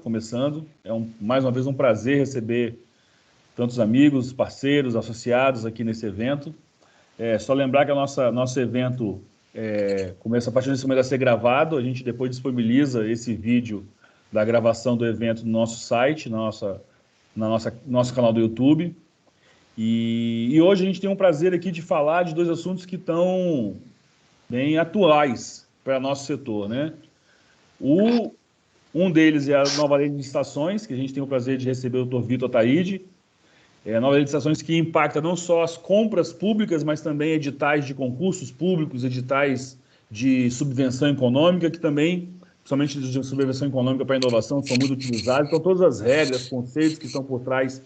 começando. Mais uma vez um prazer receber tantos amigos, parceiros, associados aqui nesse evento. Só lembrar que nosso evento começa a partir desse momento a ser gravado. A gente depois disponibiliza esse vídeo da gravação do evento no nosso site, nosso canal do YouTube. E hoje a gente tem um prazer aqui de falar de dois assuntos que estão bem atuais para nosso setor, né? Um deles é a nova lei de licitações, que a gente tem o prazer de receber o Dr. Vitor Ataíde. A nova lei de licitações que impacta não só as compras públicas, mas também editais de concursos públicos, editais de subvenção econômica, que também, principalmente de subvenção econômica para inovação, são muito utilizados. Então, todas as regras, conceitos que estão por trás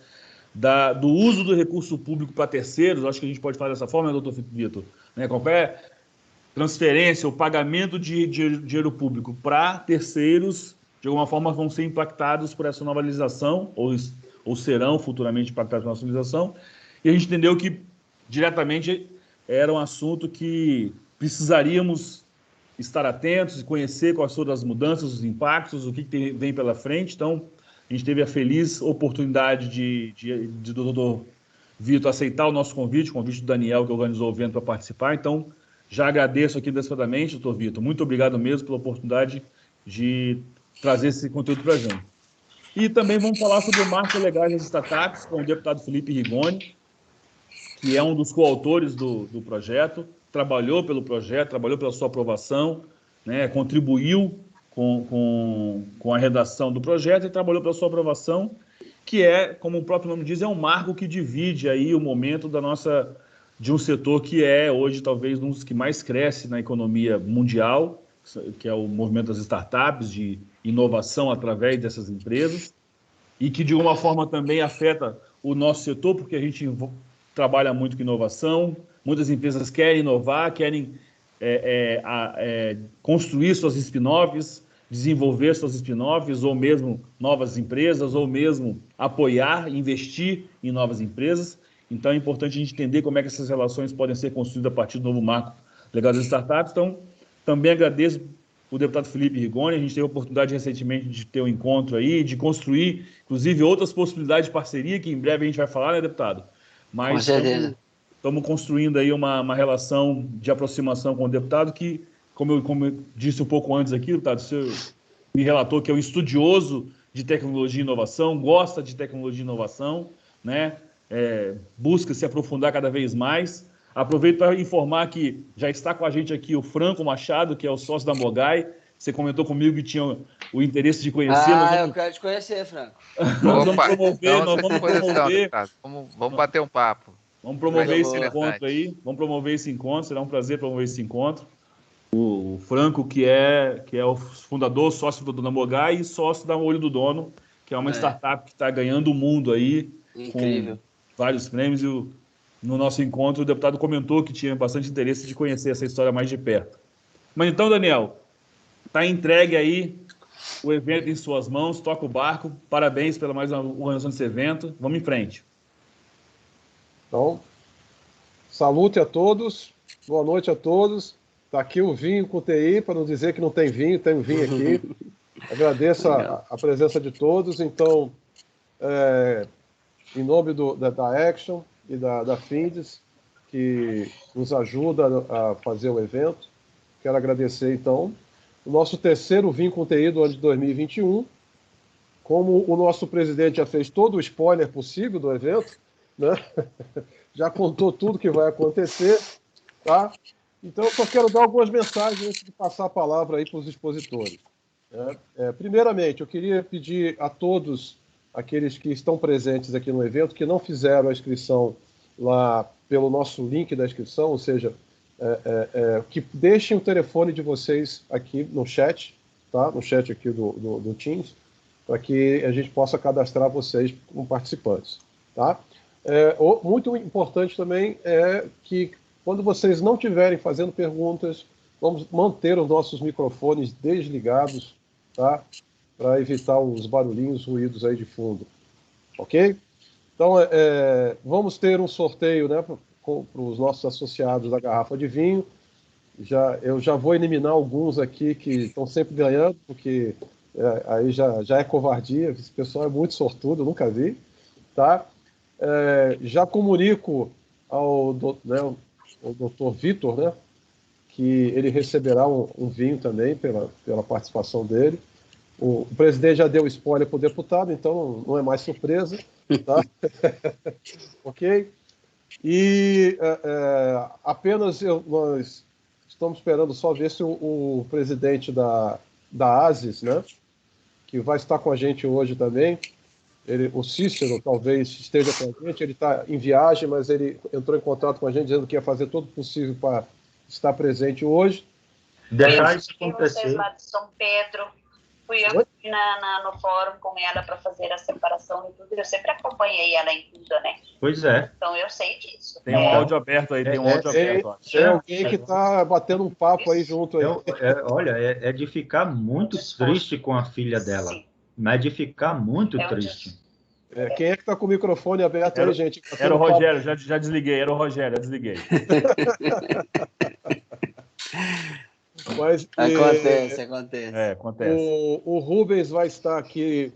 do uso do recurso público para terceiros, acho que a gente pode falar dessa forma, né, doutor Vitor? Né, qualquer transferência ou pagamento de dinheiro público para terceiros, de alguma forma, vão ser impactados por essa nova legislação, ou serão futuramente impactados por essa legislação, e a gente entendeu que, diretamente, era um assunto que precisaríamos estar atentos e conhecer quais foram as mudanças, os impactos, o que vem pela frente. Então, a gente teve a feliz oportunidade do doutor Vitor aceitar o nosso convite, o convite do Daniel, que organizou o evento para participar. Então, já agradeço aqui antecipadamente, doutor Vitor. Muito obrigado mesmo pela oportunidade de trazer esse conteúdo para a gente. E também vamos falar sobre o marco legal das startups com o deputado Felipe Rigoni, que é um dos coautores do projeto, trabalhou pelo projeto, trabalhou pela sua aprovação, né, contribuiu com a redação do projeto e trabalhou pela sua aprovação, que como o próprio nome diz, é um marco que divide aí o momento de um setor que é hoje talvez um dos que mais cresce na economia mundial, que é o movimento das startups, de inovação através dessas empresas, e que de alguma forma também afeta o nosso setor, porque a gente trabalha muito com inovação, muitas empresas querem inovar, querem construir suas spin-offs, desenvolver suas spin-offs, ou mesmo novas empresas, ou mesmo apoiar, investir em novas empresas. Então, é importante a gente entender como é que essas relações podem ser construídas a partir do novo marco legal das startups. Então, também agradeço o deputado Felipe Rigoni. A gente teve a oportunidade recentemente de ter um encontro aí, de construir, inclusive, outras possibilidades de parceria, que em breve a gente vai falar, né, deputado? Mas com certeza. Estamos construindo aí uma relação de aproximação com o deputado que, como eu disse um pouco antes aqui, deputado, você me relatou que é um estudioso de tecnologia e inovação, gosta de tecnologia e inovação, né? Busca se aprofundar cada vez mais. Aproveito para informar que já está com a gente aqui o Franco Machado, que é o sócio da Mogai. Você comentou comigo que tinha o interesse de conhecer. Eu quero te conhecer, Franco. Nós vamos promover, Vamos bater um papo. Vamos promover esse encontro aí. Vamos promover esse encontro. Será um prazer promover esse encontro. O Franco, que é o fundador, sócio do Dona Mogai e sócio da Olho do Dono, que é uma startup que está ganhando o mundo aí. Incrível. Com vários prêmios. E no nosso encontro, o deputado comentou que tinha bastante interesse de conhecer essa história mais de perto. Mas então, Daniel, está entregue aí o evento em suas mãos. Toca o barco. Parabéns pela mais uma organização desse evento. Vamos em frente. Então, salute a todos, boa noite a todos. Está aqui o vinho com TI, para não dizer que não tem vinho, tem um vinho aqui. Agradeço a presença de todos. Então, em nome da Action e da Findes, que nos ajuda a fazer o evento, quero agradecer, então, o nosso terceiro vinho com TI do ano de 2021. Como o nosso presidente já fez todo o spoiler possível do evento, né? Já contou tudo que vai acontecer, tá? Então, eu só quero dar algumas mensagens antes de passar a palavra aí para os expositores. Primeiramente, eu queria pedir a todos aqueles que estão presentes aqui no evento, que não fizeram a inscrição lá pelo nosso link da inscrição, ou seja, que deixem o telefone de vocês aqui no chat, tá? No chat aqui do Teams, para que a gente possa cadastrar vocês como participantes, tá? Muito importante também é que, quando vocês não estiverem fazendo perguntas, vamos manter os nossos microfones desligados, tá? Para evitar os barulhinhos, ruídos aí de fundo, ok? Então, vamos ter um sorteio, né, para os nossos associados da garrafa de vinho. Eu já vou eliminar alguns aqui que estão sempre ganhando, porque aí já é covardia, esse pessoal é muito sortudo, eu nunca vi, tá? Já comunico ao doutor Vitor, né, que ele receberá um vinho também pela participação dele. O presidente já deu spoiler para o deputado, então não é mais surpresa, tá? Ok? E apenas nós estamos esperando só ver se o presidente da ASIS, né, que vai estar com a gente hoje também, o Cícero talvez esteja com a gente, ele está em viagem, mas ele entrou em contato com a gente dizendo que ia fazer todo o possível para estar presente hoje. Deixar isso acontecer. Vocês lá de São Pedro, fui eu que fui no fórum com ela para fazer a separação e tudo. Eu sempre acompanhei ela em tudo, né? Pois é. Então eu sei disso. Tem um áudio aberto aí, tem um áudio aberto. Ó. Tem alguém que está batendo um papo aí junto aí. Olha, é de ficar muito triste com a filha dela. Sim. Mas de ficar muito triste. Quem é que está com o microfone aberto aí, gente? Era o Rogério, já desliguei, era o Rogério, já desliguei. Mas, acontece. O Rubens vai estar aqui,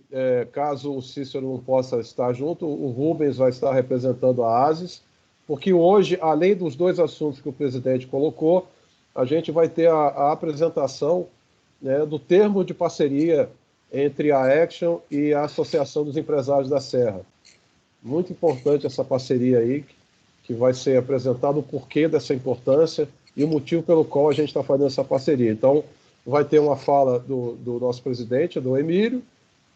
caso o Cícero não possa estar junto, o Rubens vai estar representando a ASIS, porque hoje, além dos dois assuntos que o presidente colocou, a gente vai ter a apresentação, né, do termo de parceria entre a Action e a Associação dos Empresários da Serra. Muito importante essa parceria aí, que vai ser apresentado o porquê dessa importância e o motivo pelo qual a gente está fazendo essa parceria. Então, vai ter uma fala do nosso presidente, do Emílio,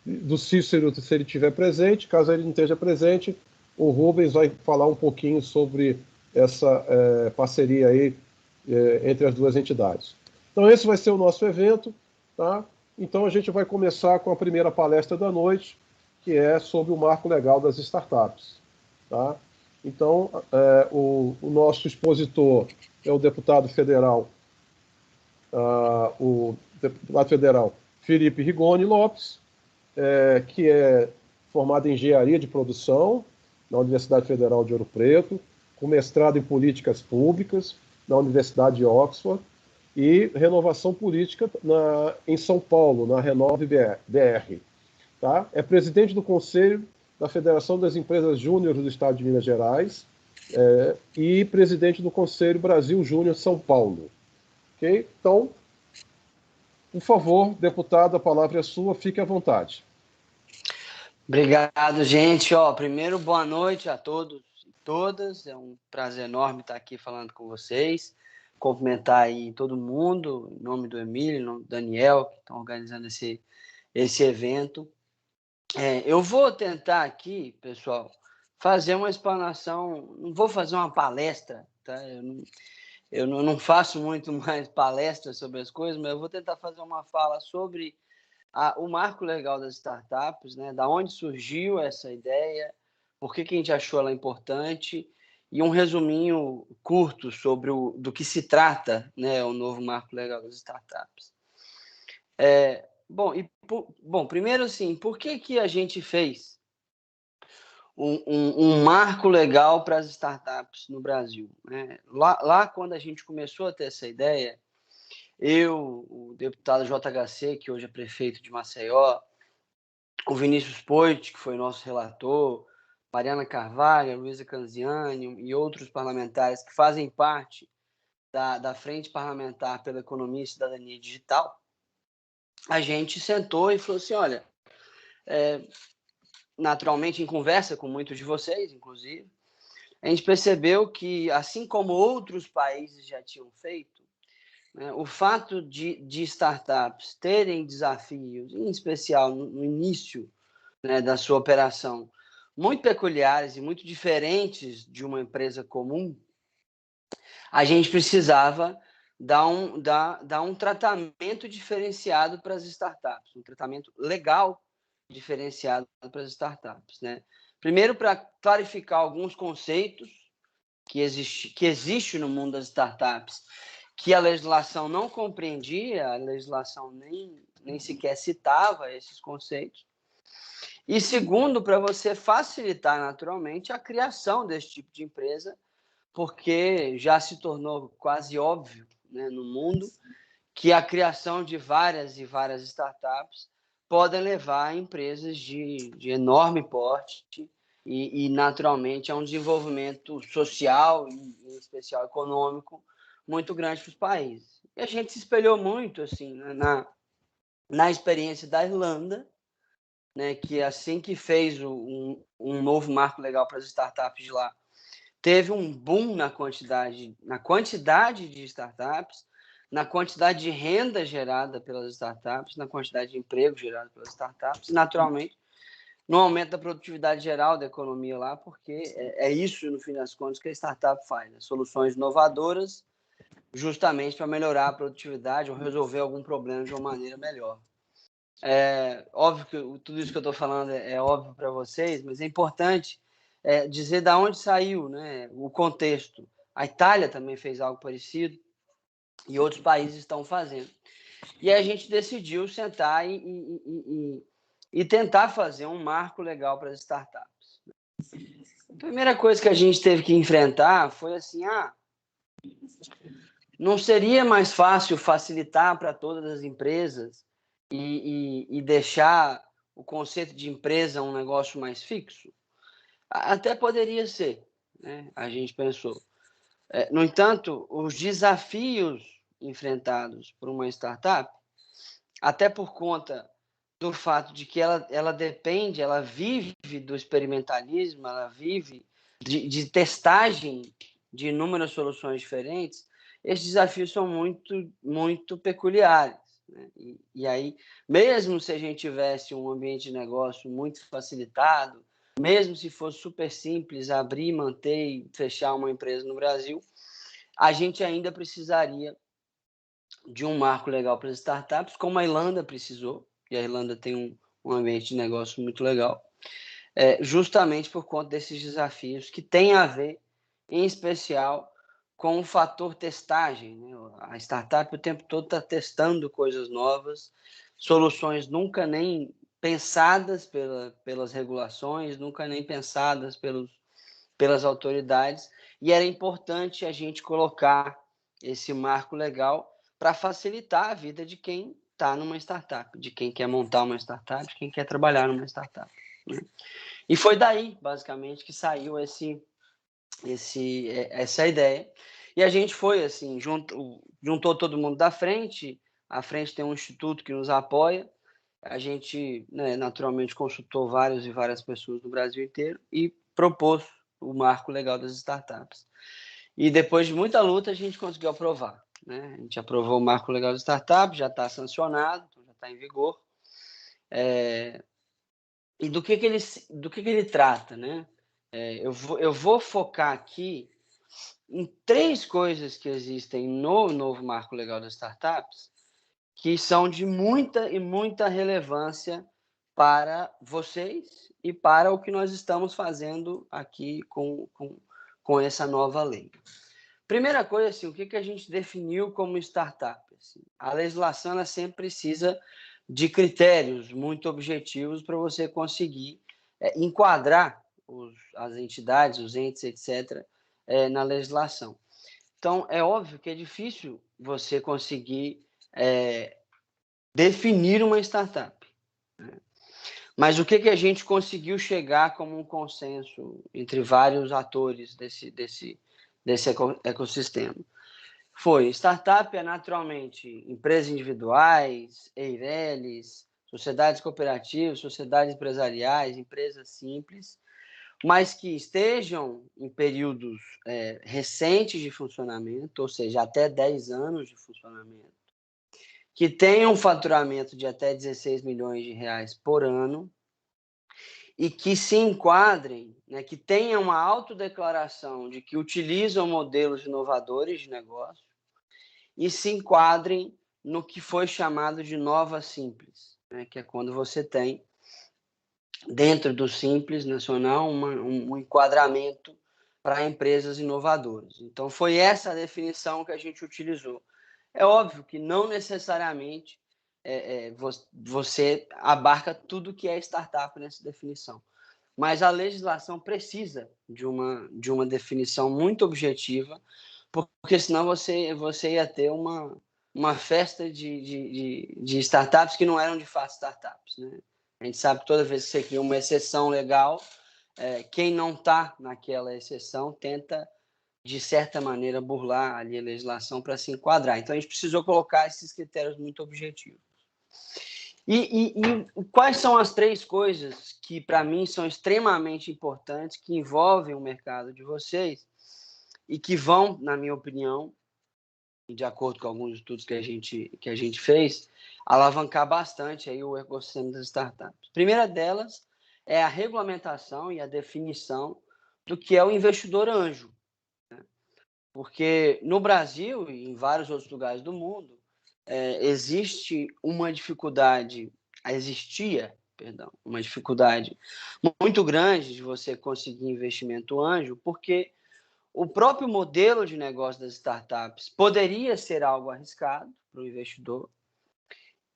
do Cícero, se ele estiver presente. Caso ele não esteja presente, o Rubens vai falar um pouquinho sobre essa parceria aí entre as duas entidades. Então, esse vai ser o nosso evento, tá? Então, a gente vai começar com a primeira palestra da noite, que é sobre o marco legal das startups, tá? Então, o nosso expositor é o deputado federal, Felipe Rigoni Lopes, que é formado em engenharia de produção na Universidade Federal de Ouro Preto, com mestrado em políticas públicas na Universidade de Oxford e renovação política em São Paulo, na Renove BR. Tá? É presidente do Conselho da Federação das Empresas Júnior do Estado de Minas Gerais e presidente do Conselho Brasil Júnior São Paulo. Okay? Então, por favor, deputado, a palavra é sua, fique à vontade. Obrigado, gente. Primeiro, boa noite a todos e todas. É um prazer enorme estar aqui falando com vocês. Cumprimentar aí todo mundo, em nome do Emílio, em nome do Daniel, que estão organizando esse evento. Eu vou tentar aqui, pessoal, fazer uma explanação, não vou fazer uma palestra, tá? Eu não faço muito mais palestras sobre as coisas, mas eu vou tentar fazer uma fala sobre o marco legal das startups, né? Da onde surgiu essa ideia, por que a gente achou ela importante, e um resuminho curto sobre do que se trata, né, o novo marco legal das startups. Primeiro, assim, por que a gente fez um marco legal para as startups no Brasil, né? Lá, quando a gente começou a ter essa ideia, o deputado JHC, que hoje é prefeito de Maceió, o Vinícius Poit, que foi nosso relator, Mariana Carvalho, Luísa Canziani e outros parlamentares que fazem parte da Frente Parlamentar pela Economia e Cidadania Digital, a gente sentou e falou assim, olha, naturalmente em conversa com muitos de vocês, inclusive, a gente percebeu que, assim como outros países já tinham feito, né, o fato de startups terem desafios, em especial no início, né, da sua operação, muito peculiares e muito diferentes de uma empresa comum, a gente precisava dar um tratamento diferenciado para as startups, um tratamento legal diferenciado para as startups, né? Primeiro, para clarificar alguns conceitos que existe no mundo das startups, que a legislação não compreendia, a legislação nem sequer citava esses conceitos. E segundo, para você facilitar naturalmente a criação desse tipo de empresa, porque já se tornou quase óbvio, né, no mundo que a criação de várias e várias startups podem levar a empresas de enorme porte e, naturalmente, a um desenvolvimento social e, em especial, econômico muito grande para os países. E a gente se espelhou muito assim, na experiência da Irlanda, né, que assim que fez um novo marco legal para as startups de lá, teve um boom na quantidade de startups, na quantidade de renda gerada pelas startups, na quantidade de emprego gerado pelas startups, e, naturalmente, no aumento da produtividade geral da economia lá, porque é isso, no fim das contas, que a startup faz, né? Soluções inovadoras, justamente para melhorar a produtividade ou resolver algum problema de uma maneira melhor. Óbvio que tudo isso que eu estou falando é óbvio para vocês, mas é importante dizer de onde saiu, né, o contexto. A Itália também fez algo parecido e outros países estão fazendo. E a gente decidiu sentar e tentar fazer um marco legal para as startups. A primeira coisa que a gente teve que enfrentar foi assim, não seria mais fácil facilitar para todas as empresas e deixar o conceito de empresa um negócio mais fixo? Até poderia ser, né? A gente pensou. No entanto, os desafios enfrentados por uma startup, até por conta do fato de que ela depende, ela vive do experimentalismo, ela vive de testagem de inúmeras soluções diferentes, esses desafios são muito, muito peculiares, né? E aí, mesmo se a gente tivesse um ambiente de negócio muito facilitado, mesmo se fosse super simples abrir, manter e fechar uma empresa no Brasil, a gente ainda precisaria de um marco legal para as startups, como a Irlanda precisou, e a Irlanda tem um ambiente de negócio muito legal, justamente por conta desses desafios que têm a ver, em especial, com o fator testagem, né? A startup o tempo todo está testando coisas novas, soluções nunca nem pensadas pelas regulações, nunca nem pensadas pelas autoridades, e era importante a gente colocar esse marco legal para facilitar a vida de quem está numa startup, de quem quer montar uma startup, de quem quer trabalhar numa startup, né? E foi daí, basicamente, que saiu essa ideia. E a gente foi assim, juntou todo mundo da frente. A frente tem um instituto que nos apoia. A gente, né, naturalmente consultou várias pessoas do Brasil inteiro e propôs o marco legal das startups. E depois de muita luta, a gente conseguiu aprovar, né? A gente aprovou o marco legal das startups, já está sancionado, então já está em vigor. E do que ele trata, né? Eu vou focar aqui em 3 coisas que existem no novo marco legal das startups, que são de muita relevância para vocês e para o que nós estamos fazendo aqui com essa nova lei. Primeira coisa, assim, o que a gente definiu como startup? Assim, a legislação ela sempre precisa de critérios muito objetivos para você conseguir enquadrar as entidades, os entes, etc., na legislação. Então, é óbvio que é difícil você conseguir definir uma startup, né? Mas o que a gente conseguiu chegar como um consenso entre vários atores desse ecossistema? Startup é naturalmente empresas individuais, EIRELIs, sociedades cooperativas, sociedades empresariais, empresas simples, mas que estejam em períodos recentes de funcionamento, ou seja, até 10 anos de funcionamento, que tenham um faturamento de até 16 milhões de reais por ano e que se enquadrem, né, que tenham uma autodeclaração de que utilizam modelos inovadores de negócio e se enquadrem no que foi chamado de Nova Simples, né, que é quando você tem, dentro do Simples Nacional, um enquadramento para empresas inovadoras. Então, foi essa a definição que a gente utilizou. É óbvio que não necessariamente você abarca tudo que é startup nessa definição, mas a legislação precisa de uma definição muito objetiva, porque senão você ia ter uma festa de startups que não eram de fato startups, né? A gente sabe que toda vez que você cria uma exceção legal, quem não está naquela exceção tenta, de certa maneira, burlar ali a legislação para se enquadrar. Então, a gente precisou colocar esses critérios muito objetivos. E quais são as 3 coisas que, para mim, são extremamente importantes, que envolvem o mercado de vocês e que vão, na minha opinião, de acordo com alguns estudos que a gente fez, alavancar bastante aí o ecossistema das startups. A primeira delas é a regulamentação e a definição do que é o investidor anjo, né? Porque no Brasil e em vários outros lugares do mundo, existia uma dificuldade muito grande de você conseguir investimento anjo, porque o próprio modelo de negócio das startups poderia ser algo arriscado para o investidor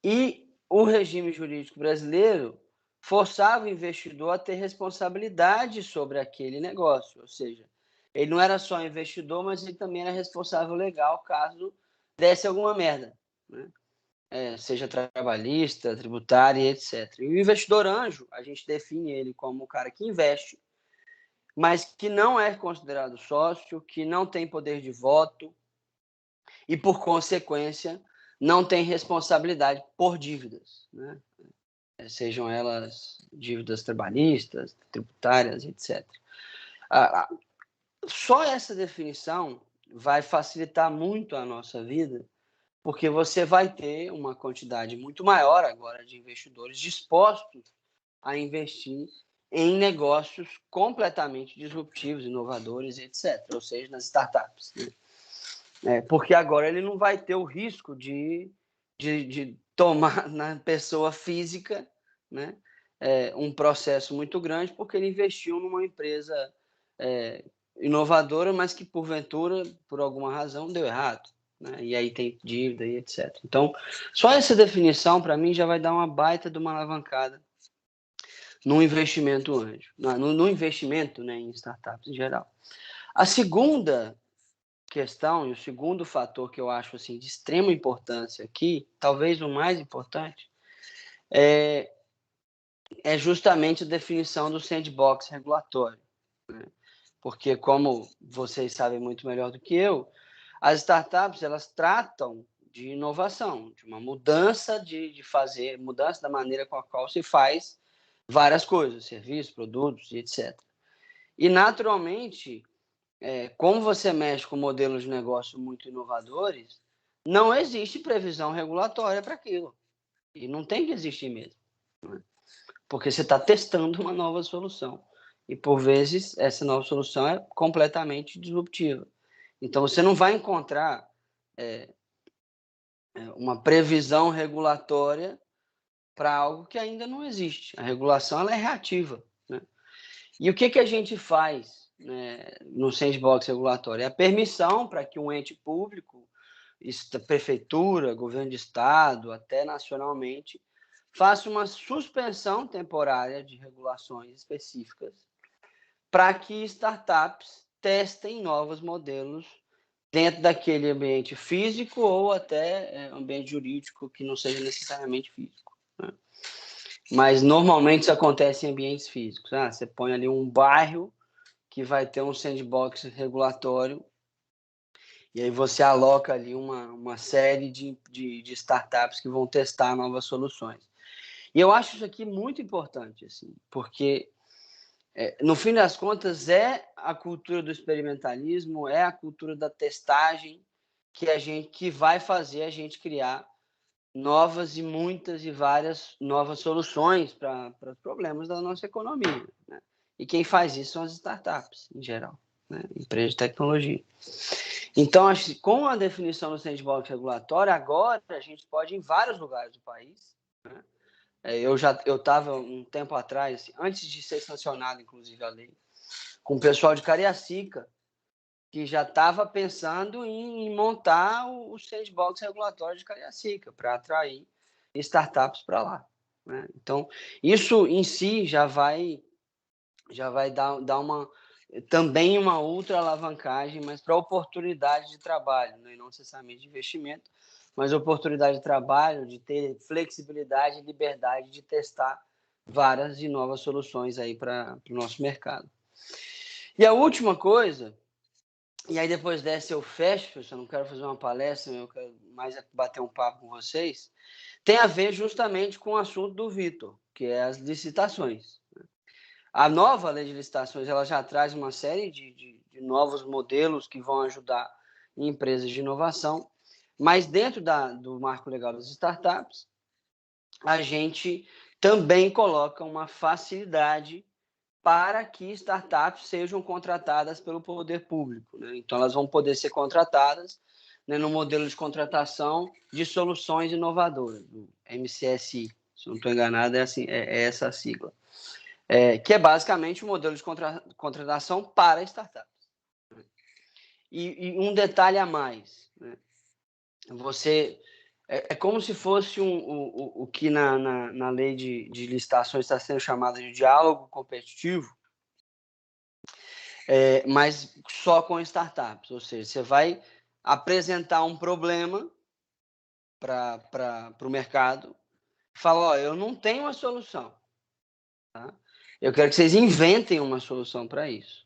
e o regime jurídico brasileiro forçava o investidor a ter responsabilidade sobre aquele negócio, ou seja, ele não era só investidor, mas ele também era responsável legal caso desse alguma merda, né? Seja trabalhista, tributária, etc. E o investidor anjo, a gente define ele como o cara que investe, mas que não é considerado sócio, que não tem poder de voto e, por consequência, não tem responsabilidade por dívidas, né? Sejam elas dívidas trabalhistas, tributárias, etc. Só essa definição vai facilitar muito a nossa vida, porque você vai ter uma quantidade muito maior agora de investidores dispostos a investir em negócios completamente disruptivos, inovadores, etc., ou seja, nas startups, né? Porque agora ele não vai ter o risco de tomar na pessoa física, né, um processo muito grande, porque ele investiu numa empresa inovadora, mas que, porventura, por alguma razão, deu errado, né? E aí tem dívida e etc. Então, só essa definição, para mim, já vai dar uma baita de uma alavancada no investimento anjo, no investimento, né, em startups em geral. A segunda questão e o segundo fator que eu acho assim, de extrema importância aqui, talvez o mais importante, é justamente a definição do sandbox regulatório, né? Porque, como vocês sabem muito melhor do que eu, as startups elas tratam de inovação, de uma mudança mudança da maneira com a qual se faz várias coisas, serviços, produtos e etc. E, naturalmente, como você mexe com modelos de negócio muito inovadores, não existe previsão regulatória para aquilo. E não tem que existir mesmo, né? Porque você está testando uma nova solução. E, por vezes, essa nova solução é completamente disruptiva. Então, você não vai encontrar uma previsão regulatória para algo que ainda não existe. A regulação ela é reativa, né? E o que a gente faz, né, no sandbox regulatório? É a permissão para que um ente público, prefeitura, governo de estado, até nacionalmente, faça uma suspensão temporária de regulações específicas para que startups testem novos modelos dentro daquele ambiente físico ou até ambiente jurídico que não seja necessariamente físico, né? Mas normalmente isso acontece em ambientes físicos. Você põe ali um bairro que vai ter um sandbox regulatório e aí você aloca ali uma série de startups que vão testar novas soluções. E eu acho isso aqui muito importante, assim, porque no fim das contas é a cultura do experimentalismo, é a cultura da testagem que vai fazer a gente criar novas e muitas e várias novas soluções para os problemas da nossa economia, né? E quem faz isso são as startups, em geral, né? Empresas de tecnologia. Então, acho que com a definição do sandbox regulatório, agora a gente pode ir em vários lugares do país, né? Eu estava um tempo atrás, assim, antes de ser sancionada, inclusive, a lei, com o pessoal de Cariacica, que já estava pensando em montar o sandbox regulatório de Cariacica para atrair startups para lá, né? Então, isso em si já vai dar também uma outra alavancagem, mas para oportunidade de trabalho, né? E não necessariamente de investimento, mas oportunidade de trabalho, de ter flexibilidade e liberdade de testar várias e novas soluções aí para o nosso mercado. E a última coisa, e aí depois dessa eu fecho, eu não quero fazer uma palestra, eu quero mais bater um papo com vocês, tem a ver justamente com o assunto do Vitor, que é as licitações. A nova lei de licitações ela já traz uma série de novos modelos que vão ajudar em empresas de inovação, mas dentro do marco legal das startups, a gente também coloca uma facilidade para que startups sejam contratadas pelo poder público, né? Então, elas vão poder ser contratadas, né, no modelo de contratação de soluções inovadoras, do MCSI. Se não estou enganado, é essa a sigla. Que é basicamente um modelo de contratação para startups. E um detalhe a mais, né? É como se fosse o que na lei de licitações está sendo chamado de diálogo competitivo, mas só com startups. Ou seja, você vai apresentar um problema para o mercado e fala, eu não tenho uma solução. Tá? Eu quero que vocês inventem uma solução para isso.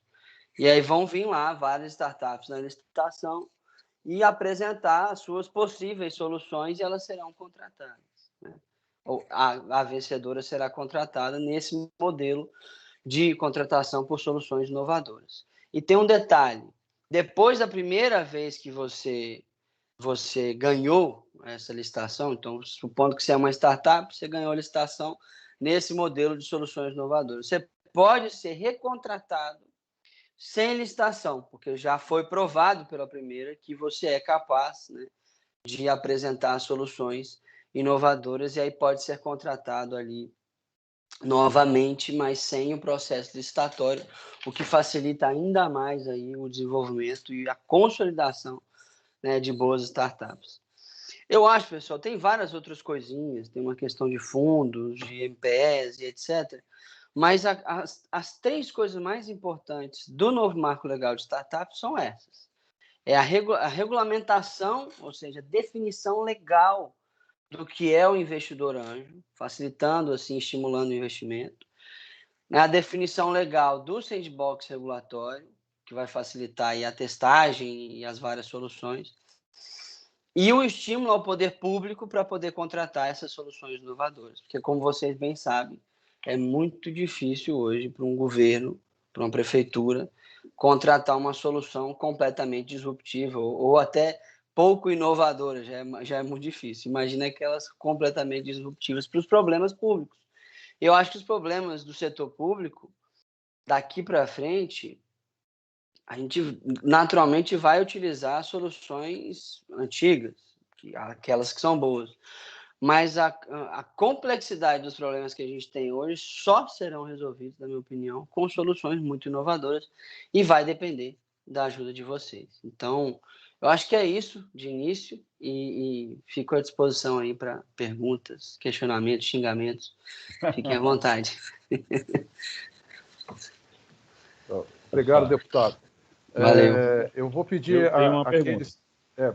E aí vão vir lá várias startups na licitação e apresentar as suas possíveis soluções e elas serão contratadas, né? Ou a vencedora será contratada nesse modelo de contratação por soluções inovadoras. E tem um detalhe, depois da primeira vez que você ganhou essa licitação, então supondo que você é uma startup, você ganhou a licitação nesse modelo de soluções inovadoras. Você pode ser recontratado sem licitação, porque já foi provado pela primeira que você é capaz, né, de apresentar soluções inovadoras e aí pode ser contratado ali novamente, mas sem o processo licitatório, o que facilita ainda mais aí o desenvolvimento e a consolidação, né, de boas startups. Eu acho, pessoal, tem várias outras coisinhas, tem uma questão de fundos, de MPS e etc., mas as três coisas mais importantes do novo marco legal de startups são essas. É a regulamentação, ou seja, a definição legal do que é o investidor anjo, facilitando, assim, estimulando o investimento. A definição legal do sandbox regulatório, que vai facilitar aí a testagem e as várias soluções. E o estímulo ao poder público para poder contratar essas soluções inovadoras. Porque, como vocês bem sabem, é muito difícil hoje para um governo, para uma prefeitura, contratar uma solução completamente disruptiva ou até pouco inovadora. Já é muito difícil. Imagina aquelas completamente disruptivas para os problemas públicos. Eu acho que os problemas do setor público, daqui para frente, a gente naturalmente vai utilizar soluções antigas, aquelas que são boas. Mas a complexidade dos problemas que a gente tem hoje só serão resolvidos, na minha opinião, com soluções muito inovadoras e vai depender da ajuda de vocês. Então, eu acho que é isso de início e fico à disposição aí para perguntas, questionamentos, xingamentos. Fiquem à vontade. Obrigado, deputado. Valeu. Eu vou pedir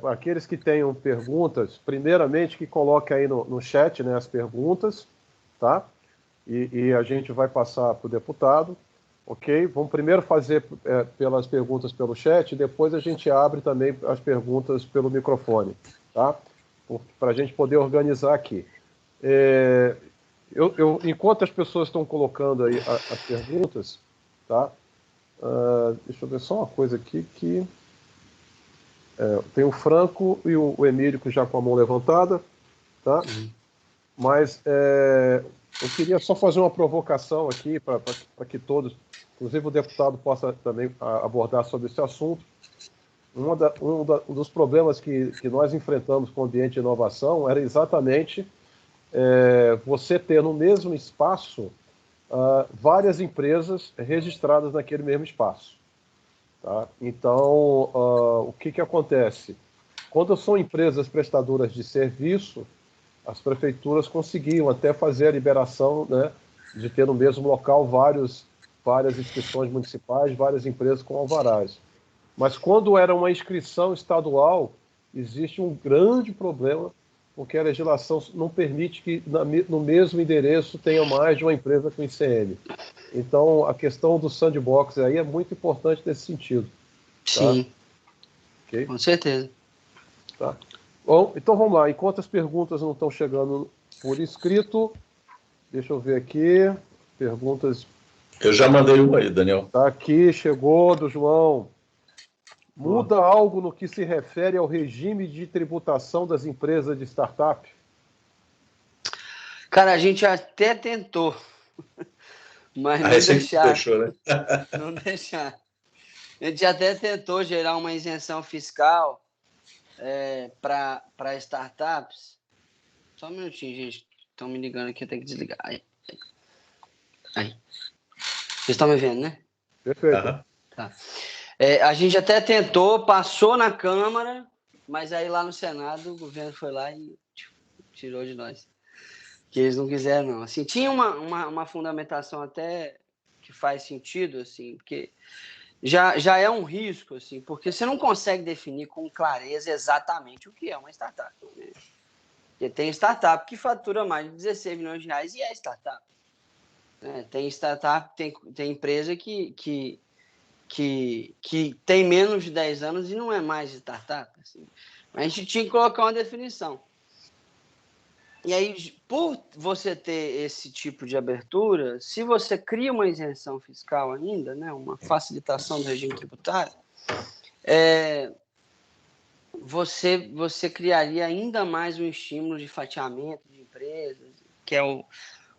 aqueles que tenham perguntas, primeiramente que coloquem aí no chat, né, as perguntas, tá? E a gente vai passar para o deputado, ok? Vamos primeiro fazer pelas perguntas pelo chat, e depois a gente abre também as perguntas pelo microfone, tá? Para a gente poder organizar aqui. Enquanto as pessoas estão colocando aí as perguntas, tá? Deixa eu ver só uma coisa aqui que... tem o Franco e o Emílico já com a mão levantada, tá? Mas eu queria só fazer uma provocação aqui para que todos, inclusive o deputado, possa também abordar sobre esse assunto. Um dos problemas que nós enfrentamos com o ambiente de inovação era exatamente você ter no mesmo espaço várias empresas registradas naquele mesmo espaço. Tá? Então, o que acontece? Quando são empresas prestadoras de serviço, as prefeituras conseguiam até fazer a liberação, né, de ter no mesmo local várias inscrições municipais, várias empresas com alvarás. Mas quando era uma inscrição estadual, existe um grande problema, porque a legislação não permite que no mesmo endereço tenha mais de uma empresa com ICM. Então, a questão do sandbox aí é muito importante nesse sentido. Sim, Ok? com certeza. Tá? Bom, então vamos lá. Enquanto as perguntas não estão chegando por escrito, deixa eu ver aqui. Perguntas. Eu já mandei uma aí, Daniel. Tá aqui, chegou do João. Muda algo no que se refere ao regime de tributação das empresas de startup? Cara, a gente até tentou, mas não deixou, né? Não deixar. A gente até tentou gerar uma isenção fiscal para startups. Só um minutinho, gente. Estão me ligando aqui, eu tenho que desligar. Aí. Vocês estão me vendo, né? Perfeito. Uhum. Tá. A gente até tentou, passou na Câmara, mas aí lá no Senado o governo foi lá e tirou de nós. Que eles não quiseram, não. Assim, tinha uma fundamentação até que faz sentido, assim, porque já é um risco, assim, porque você não consegue definir com clareza exatamente o que é uma startup. Né? Porque tem startup que fatura mais de 16 milhões de reais e é startup. Né? Tem startup, tem empresa que tem menos de 10 anos e não é mais startup. Assim. Mas a gente tinha que colocar uma definição. E aí, por você ter esse tipo de abertura, se você cria uma isenção fiscal ainda, né, uma facilitação do regime tributário, você criaria ainda mais um estímulo de fatiamento de empresas, que é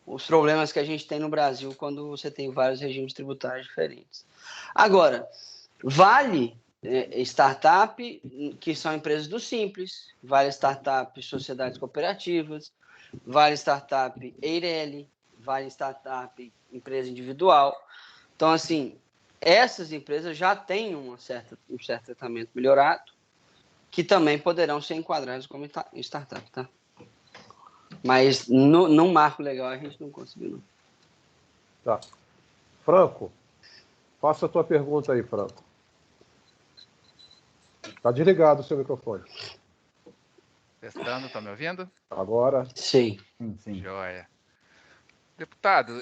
os problemas que a gente tem no Brasil quando você tem vários regimes tributários diferentes. Agora, vale startup, que são empresas do Simples, vale startup sociedades cooperativas, vale startup EIRELI, vale startup empresa individual. Então, assim, essas empresas já têm um certo tratamento melhorado, que também poderão ser enquadradas como startup, tá? Mas no marco legal a gente não conseguiu, não. Tá. Franco, faça a tua pergunta aí, Franco. Tá desligado o seu microfone. Testando, tá me ouvindo? Agora. Sim. Sim. Joia. Deputado,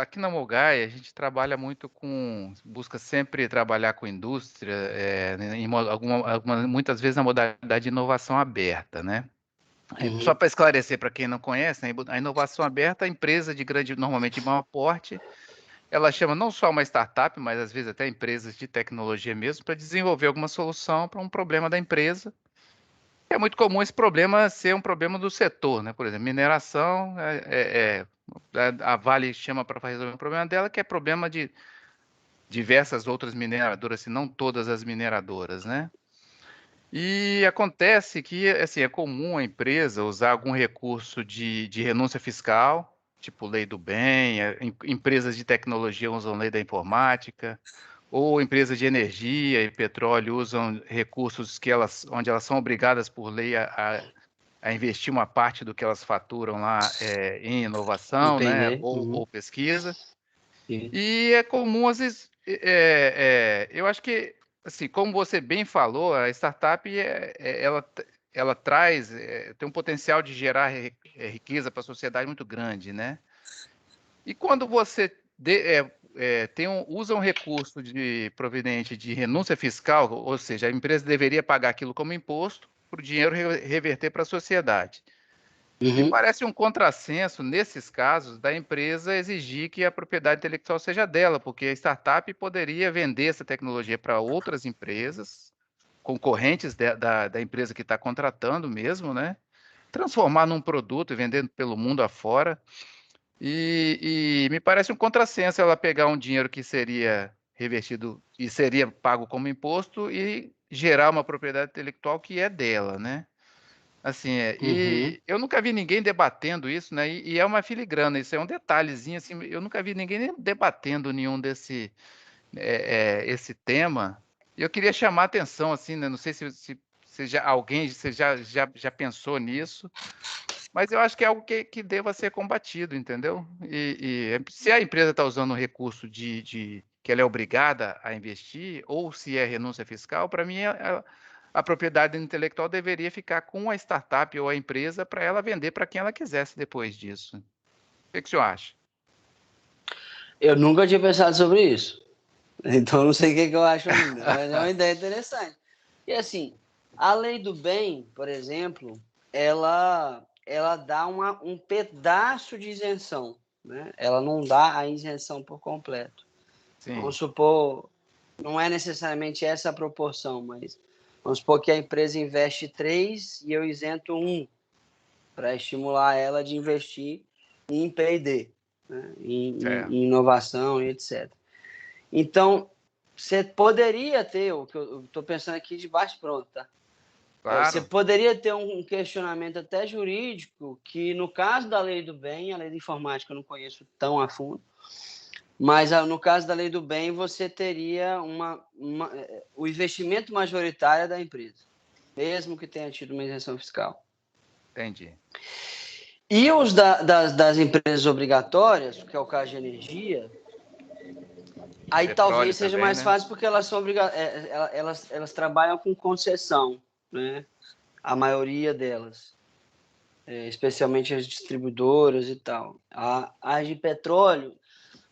aqui na Mogai a gente trabalha muito busca sempre trabalhar com indústria, muitas vezes na modalidade de inovação aberta, né? Uhum. Só para esclarecer para quem não conhece, né, a inovação aberta, a empresa normalmente de maior porte, ela chama não só uma startup, mas às vezes até empresas de tecnologia mesmo, para desenvolver alguma solução para um problema da empresa. É muito comum esse problema ser um problema do setor, né? Por exemplo, mineração, a Vale chama para resolver um problema dela, que é problema de diversas outras mineradoras, se não todas as mineradoras, né? E acontece que assim, é comum a empresa usar algum recurso de renúncia fiscal, tipo lei do bem, empresas de tecnologia usam lei da informática, ou empresas de energia e petróleo usam recursos onde elas são obrigadas por lei a investir uma parte do que elas faturam lá em inovação, né, ou pesquisa. Sim. E é comum, às vezes, eu acho que, assim, como você bem falou, a startup, ela traz, tem um potencial de gerar riqueza para a sociedade muito grande, né? E quando você usa um recurso proveniente de renúncia fiscal, ou seja, a empresa deveria pagar aquilo como imposto para o dinheiro reverter para a sociedade. Me parece um contrassenso, nesses casos, da empresa exigir que a propriedade intelectual seja dela, porque a startup poderia vender essa tecnologia para outras empresas, concorrentes da empresa que está contratando mesmo, né? Transformar num produto e vendendo pelo mundo afora. E me parece um contrassenso ela pegar um dinheiro que seria revertido e seria pago como imposto e gerar uma propriedade intelectual que é dela, né? Assim, e eu nunca vi ninguém debatendo isso, né? E é uma filigrana, isso é um detalhezinho, assim, eu nunca vi ninguém nem debatendo nenhum esse tema. E eu queria chamar a atenção, assim, né? Não sei se você já pensou nisso, mas eu acho que é algo que deva ser combatido, entendeu? Se a empresa está usando um recurso que ela é obrigada a investir, ou se é renúncia fiscal, para mim a propriedade intelectual deveria ficar com a startup ou a empresa para ela vender para quem ela quisesse depois disso. O que o senhor acha? Eu nunca tinha pensado sobre isso. Então não sei o que eu acho ainda, mas é uma ideia interessante. E assim, a lei do bem, por exemplo, ela dá um pedaço de isenção, né? Ela não dá a isenção por completo. Sim. Vamos supor, não é necessariamente essa a proporção, mas vamos supor que a empresa investe 3 e eu isento 1, para estimular ela de investir em P&D, né? em inovação e etc. Então, você poderia ter, o que eu estou pensando aqui de baixo pronto, tá? Claro. Você poderia ter um questionamento até jurídico, que no caso da lei do bem, a lei da informática eu não conheço tão a fundo, mas no caso da lei do bem, você teria o investimento majoritário da empresa, mesmo que tenha tido uma isenção fiscal. Entendi. E os das empresas obrigatórias, que é o caso de energia, aí Petróleo talvez seja também, mais né? fácil porque elas são elas trabalham com concessão, né? A maioria delas, especialmente as distribuidoras e tal. As de petróleo,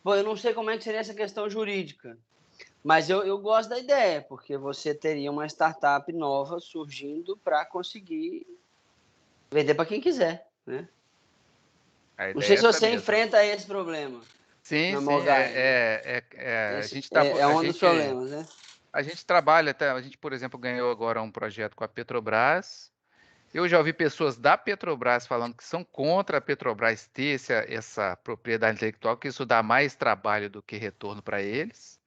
bom, eu não sei como é que seria essa questão jurídica, mas eu gosto da ideia, porque você teria uma startup nova surgindo para conseguir vender para quem quiser, né? Não sei se você enfrenta esse problema. Sim, na sim. Mogai, A gente tá, é um dos problemas, né? A gente trabalha, a gente, por exemplo, ganhou agora um projeto com a Petrobras. Eu já ouvi pessoas da Petrobras falando que são contra a Petrobras ter essa propriedade intelectual, que isso dá mais trabalho do que retorno para eles.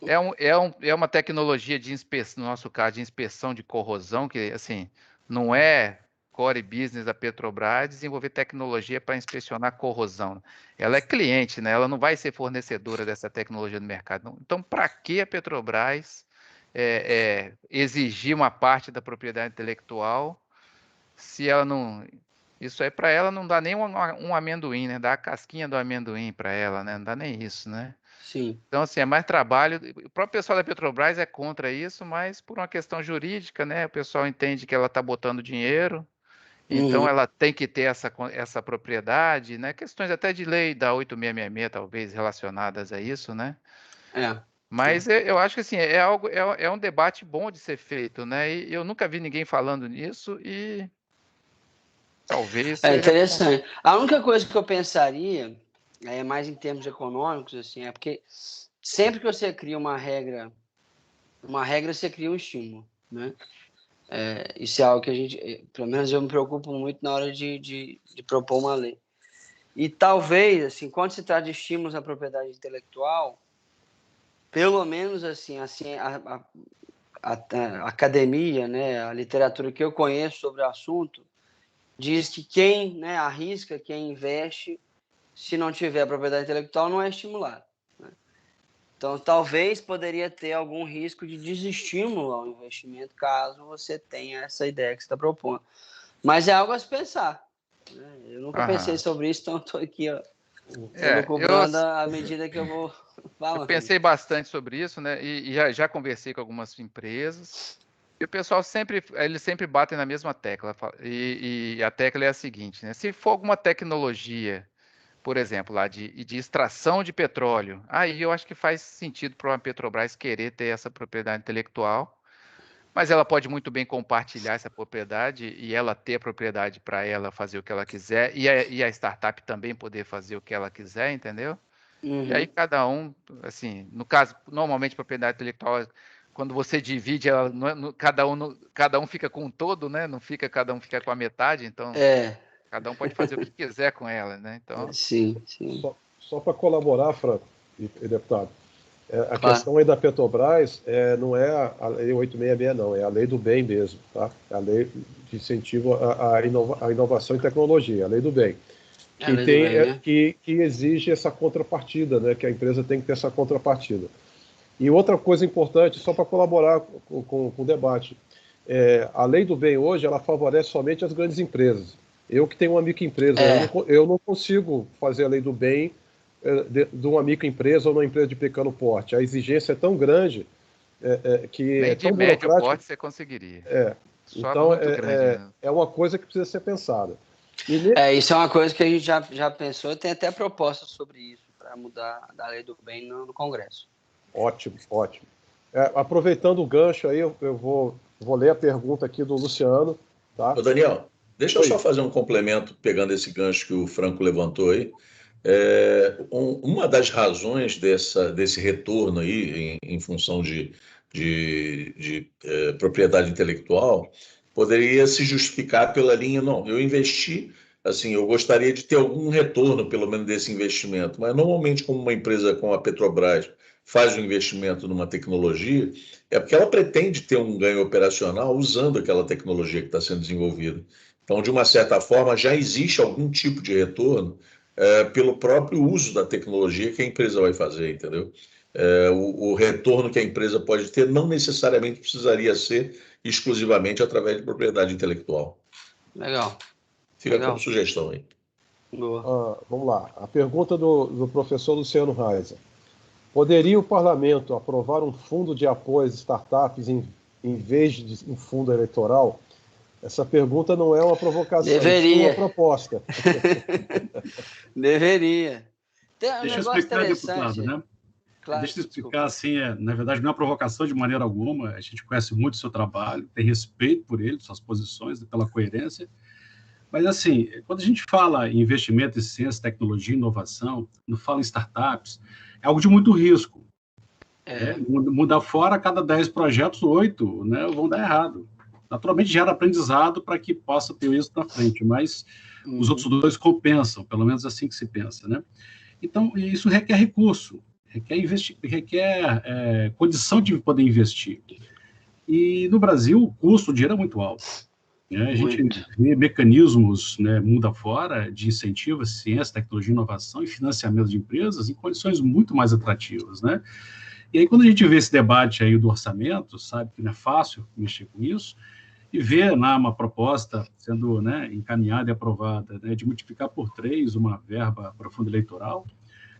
É uma tecnologia de inspeção, no nosso caso, de inspeção de corrosão, que assim, não é core business da Petrobras desenvolver tecnologia para inspecionar corrosão. Ela é cliente, né? Ela não vai ser fornecedora dessa tecnologia no mercado. Então, para que a Petrobras exigir uma parte da propriedade intelectual se ela não... Isso aí para ela não dá nem um amendoim, né? Dá a casquinha do amendoim para ela, né? Não dá nem isso, né? Sim. Então, assim, é mais trabalho. O próprio pessoal da Petrobras é contra isso, mas por uma questão jurídica, né? O pessoal entende que ela está botando dinheiro, então ela tem que ter essa propriedade, né? Questões até de lei da 8666, talvez, relacionadas a isso, né? Mas eu acho que assim, é um debate bom de ser feito, né? E eu nunca vi ninguém falando nisso e talvez seja... interessante. A única coisa que eu pensaria, mais em termos econômicos, assim, é porque sempre que você cria uma regra você cria um estímulo, né? Isso é algo que a gente, pelo menos eu me preocupo muito na hora de propor uma lei. E talvez, assim, quando se trata de estímulos à propriedade intelectual, pelo menos assim a academia, né, a literatura que eu conheço sobre o assunto, diz que quem, né, arrisca, quem investe, se não tiver propriedade intelectual, não é estimulado, né? Então, talvez poderia ter algum risco de desestímulo ao investimento, caso você tenha essa ideia que você está propondo. Mas é algo a se pensar, né? Eu nunca pensei sobre isso, então estou aqui, cobrando à medida que eu vou falando. Eu pensei bastante sobre isso, né? E já conversei com algumas empresas. E o pessoal eles sempre batem na mesma tecla. E a tecla é a seguinte, né? Se for alguma tecnologia, por exemplo, lá de extração de petróleo, aí eu acho que faz sentido para uma Petrobras querer ter essa propriedade intelectual, mas ela pode muito bem compartilhar essa propriedade e ela ter a propriedade para ela fazer o que ela quiser e a startup também poder fazer o que ela quiser, entendeu? E aí cada um, assim, no caso, normalmente propriedade intelectual, quando você divide, ela cada um fica com um todo, né? Não fica, cada um fica com a metade, então cada um pode fazer o que quiser com ela, né? Então... Sim. Só para colaborar, Franco e deputado, a questão aí da Petrobras não é a lei 866, não, é a lei do bem mesmo, tá? A lei de incentivo à inovação e tecnologia, a lei do bem. Que exige essa contrapartida, né? Que a empresa tem que ter essa contrapartida. E outra coisa importante, só para colaborar com o debate, a lei do bem hoje, ela favorece somente as grandes empresas. Eu que tenho uma microempresa, eu não consigo fazer a lei do bem de uma microempresa ou uma empresa de pequeno porte. A exigência é tão grande que Nem é de tão médio burocrático. porte você conseguiria. Só Então, muito grande. Né? é uma coisa que precisa ser pensada. Isso é uma coisa que a gente já pensou, tem até propostas sobre isso, para mudar da lei do bem no Congresso. Ótimo, ótimo. Aproveitando o gancho aí, eu vou ler a pergunta aqui do Luciano. Tá? Ô, Daniel, deixa eu só fazer um complemento, pegando esse gancho que o Franco levantou aí. Uma das razões desse retorno aí, em função de propriedade intelectual, poderia se justificar pela linha, não, eu investi, assim, eu gostaria de ter algum retorno, pelo menos, desse investimento, mas normalmente, como uma empresa como a Petrobras faz um investimento numa tecnologia, é porque ela pretende ter um ganho operacional usando aquela tecnologia que está sendo desenvolvida. Então, de uma certa forma, já existe algum tipo de retorno pelo próprio uso da tecnologia que a empresa vai fazer, entendeu? O retorno que a empresa pode ter não necessariamente precisaria ser exclusivamente através de propriedade intelectual. Legal. Fica como sugestão aí. Vamos lá. A pergunta do professor Luciano Reiser. Poderia o parlamento aprovar um fundo de apoio às startups em vez de um fundo eleitoral? Essa pergunta não é uma provocação, deveria. É uma proposta. Deveria. Tem um Deixa eu explicar, deputado, né? Claro, deixa eu explicar, assim, na verdade, não é uma provocação de maneira alguma, a gente conhece muito o seu trabalho, tem respeito por ele, suas posições, pela coerência, mas, assim, quando a gente fala em investimento em ciência, tecnologia e inovação, não fala em startups, é algo de muito risco. Muda fora, a cada 10 projetos, 8 né, vão dar errado. Naturalmente, gera aprendizado para que possa ter isso na frente, mas os outros 2 compensam, pelo menos assim que se pensa, né? Então, isso requer recurso, requer condição de poder investir. E no Brasil, o custo, o dinheiro é muito alto. Né? A gente vê mecanismos, né, mundo afora, de incentivo à ciência, tecnologia, inovação e financiamento de empresas em condições muito mais atrativas. Né? E aí, quando a gente vê esse debate aí do orçamento, sabe que não é fácil mexer com isso, e ver uma proposta sendo, né, encaminhada e aprovada, né, de multiplicar por 3 uma verba para fundo eleitoral,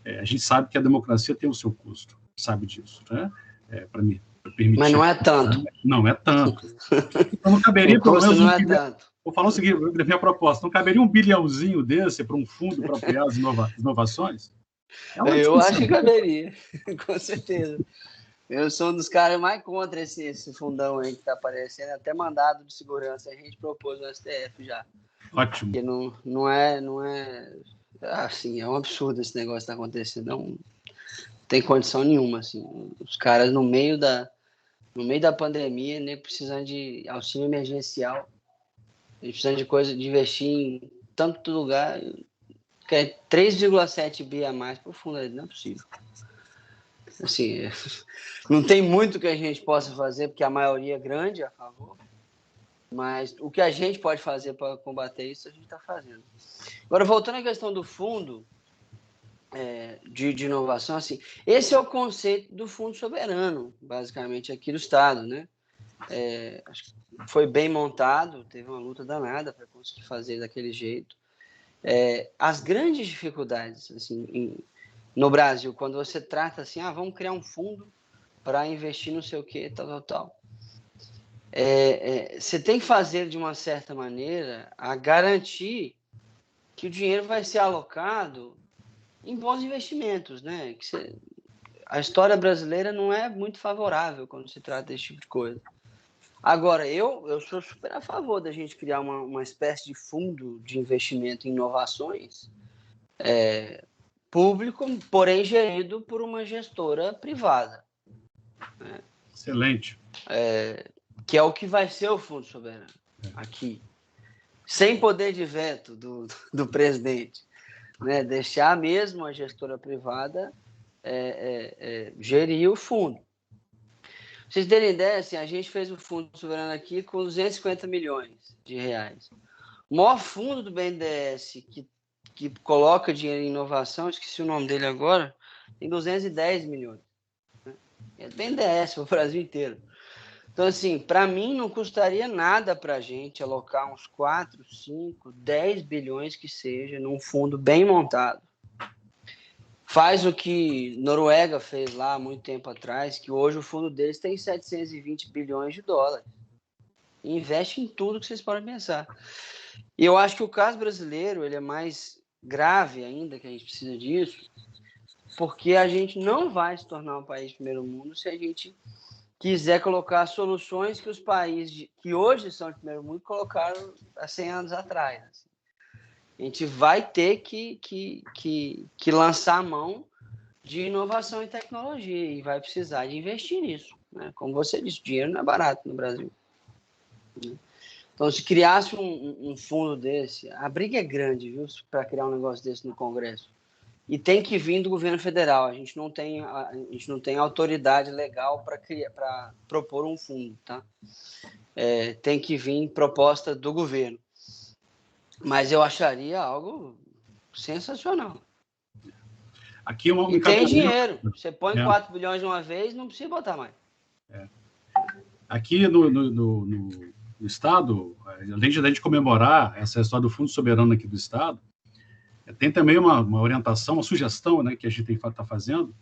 a gente sabe que a democracia tem o seu custo, sabe disso, né? Para me permitir. Mas não é tanto. Não é tanto. Então não caberia, pelo menos, não é tanto. Vou falar o seguinte, minha proposta, não caberia um bilhãozinho desse para um fundo para apoiar as inovações? Eu acho que caberia, com certeza. Eu sou um dos caras mais contra esse fundão aí que está aparecendo, até mandado de segurança a gente propôs no STF já. Ótimo. Porque não é assim, é um absurdo esse negócio que está acontecendo, não tem condição nenhuma, assim. Os caras no meio da pandemia, nem precisando de auxílio emergencial, eles precisam de investir em tanto lugar, que é 3,7 bi a mais para o fundo, não é possível. Assim, não tem muito que a gente possa fazer, porque a maioria é grande a favor, mas o que a gente pode fazer para combater isso, a gente está fazendo. Agora, voltando à questão do fundo de inovação, assim, esse é o conceito do fundo soberano, basicamente, aqui do Estado, né? Acho que foi bem montado, teve uma luta danada para conseguir fazer daquele jeito. As grandes dificuldades, assim, no Brasil, quando você trata assim, vamos criar um fundo para investir não sei o que, tal. Você tem que fazer de uma certa maneira a garantir que o dinheiro vai ser alocado em bons investimentos, né? A história brasileira não é muito favorável quando se trata desse tipo de coisa. Agora, eu sou super a favor da gente criar uma espécie de fundo de investimento em inovações público, porém gerido por uma gestora privada. Né? Excelente. Que é o que vai ser o Fundo Soberano aqui. Sem poder de veto do presidente. Né? Deixar mesmo a gestora privada gerir o fundo. Pra vocês terem ideia, assim, a gente fez o Fundo Soberano aqui com 250 milhões de reais. O maior fundo do BNDES que coloca dinheiro em inovação, esqueci o nome dele agora, tem 210 milhões. Né? É do BNDES para o Brasil inteiro. Então, assim, para mim não custaria nada para a gente alocar uns 4, 5, 10 bilhões que seja num fundo bem montado. faz o que Noruega fez lá há muito tempo atrás, que hoje o fundo deles tem 720 bilhões de dólares. E investe em tudo que vocês podem pensar. E eu acho que o caso brasileiro ele é mais grave ainda, que a gente precisa disso, porque a gente não vai se tornar um país de primeiro mundo se a gente quiser colocar soluções que os países que hoje são de primeiro mundo colocaram há 100 anos atrás. Assim. A gente vai ter que lançar a mão de inovação e tecnologia e vai precisar de investir nisso. Né? Como você disse, dinheiro não é barato no Brasil. Então, se criasse um fundo desse, a briga é grande, viu, para criar um negócio desse no Congresso. E tem que vir do governo federal. A gente não tem autoridade legal para propor um fundo, tá? Tem que vir proposta do governo. Mas eu acharia algo sensacional. Aqui é e tem dinheiro. Você põe 4 bilhões de uma vez, não precisa botar mais. Aqui no Estado, além de a gente comemorar essa história do Fundo Soberano aqui do Estado, tem também uma orientação, uma sugestão, né, que a gente está fazendo,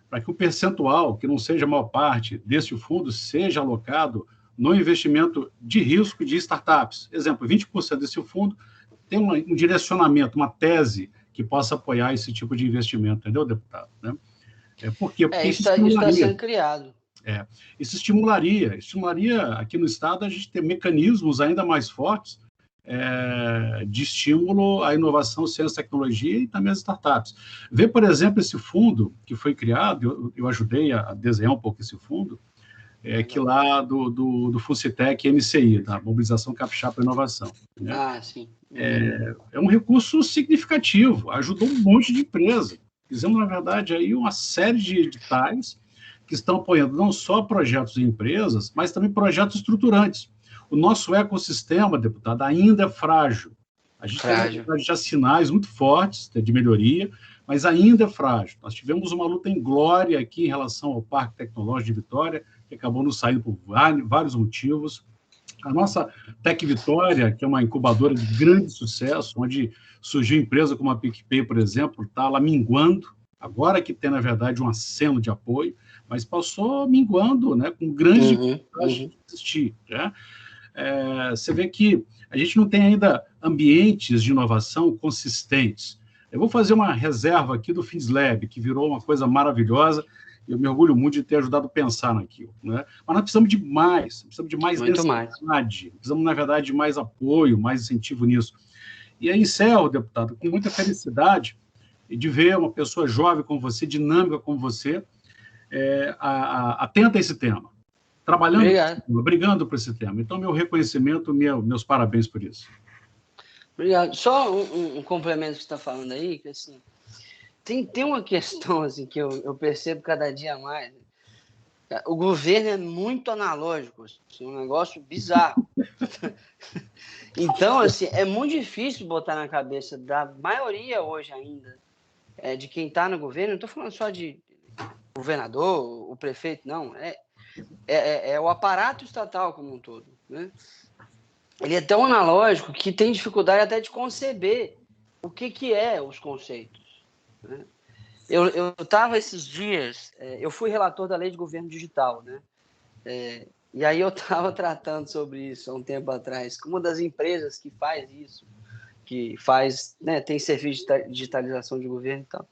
para que o percentual, que não seja a maior parte desse fundo, seja alocado no investimento de risco de startups. Exemplo, 20% desse fundo tem um direcionamento, uma tese que possa apoiar esse tipo de investimento, entendeu, deputado? Né? Por quê? Porque isso está sendo criado. Isso estimularia aqui no Estado a gente ter mecanismos ainda mais fortes de estímulo à inovação, ciência e tecnologia e também às startups. Vê, por exemplo, esse fundo que foi criado, eu ajudei a desenhar um pouco esse fundo, que lá do Fucitec MCI, da Mobilização Capixaba para Inovação. Né? Sim. É um recurso significativo, ajudou um monte de empresa. Fizemos, na verdade, aí uma série de editais que estão apoiando não só projetos de empresas, mas também projetos estruturantes. O nosso ecossistema, deputado, ainda é frágil. A gente tem já sinais muito fortes de melhoria, mas ainda é frágil. Nós tivemos uma luta em glória aqui em relação ao Parque Tecnológico de Vitória, que acabou nos saindo por vários motivos. A nossa Tec Vitória, que é uma incubadora de grande sucesso, onde surgiu empresa como a PicPay, por exemplo, está lá minguando, agora que tem, na verdade, um aceno de apoio, mas passou minguando, né, com grande dificuldade de existir. Né? Você vê que a gente não tem ainda ambientes de inovação consistentes. Eu vou fazer uma reserva aqui do FinSlab, que virou uma coisa maravilhosa, e eu me orgulho muito de ter ajudado a pensar naquilo. Né? Mas nós precisamos de mais densidade, precisamos, na verdade, de mais apoio, mais incentivo nisso. E aí encerro, deputado, com muita felicidade de ver uma pessoa jovem como você, dinâmica como você, atenta a esse tema, trabalhando, brigando por esse tema. Então, meu reconhecimento, meus parabéns por isso. Obrigado. Só um complemento que você está falando aí, que assim, tem uma questão assim, que eu percebo cada dia mais. O governo é muito analógico, assim, um negócio bizarro. Então, assim, é muito difícil botar na cabeça da maioria hoje ainda, de quem está no governo, não estou falando só de governador, o prefeito, não. É o aparato estatal como um todo. Né? Ele é tão analógico que tem dificuldade até de conceber o que é os conceitos. Né? Eu estava esses dias, eu fui relator da Lei de Governo Digital, né? E aí eu estava tratando sobre isso há um tempo atrás, com uma das empresas que faz isso, né, tem serviço de digitalização de governo e tal.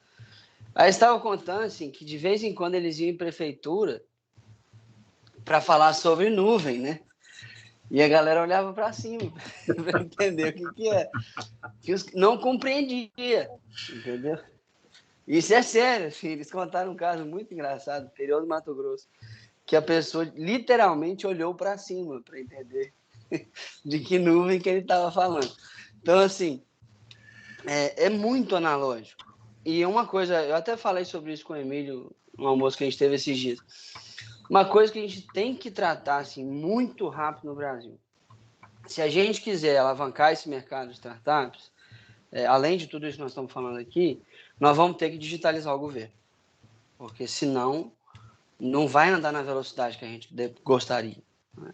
Aí estava contando assim, que de vez em quando eles iam em prefeitura para falar sobre nuvem, né? E a galera olhava para cima para entender o que é. Que não compreendia, entendeu? Isso é sério, assim, eles contaram um caso muito engraçado, no interior do Mato Grosso, que a pessoa literalmente olhou para cima para entender de que nuvem que ele estava falando. Então, assim, é muito analógico. E uma coisa, eu até falei sobre isso com o Emílio, no almoço que a gente teve esses dias. Uma coisa que a gente tem que tratar assim, muito rápido no Brasil. Se a gente quiser alavancar esse mercado de startups, além de tudo isso que nós estamos falando aqui, nós vamos ter que digitalizar o governo. Porque senão não vai andar na velocidade que a gente gostaria. Né?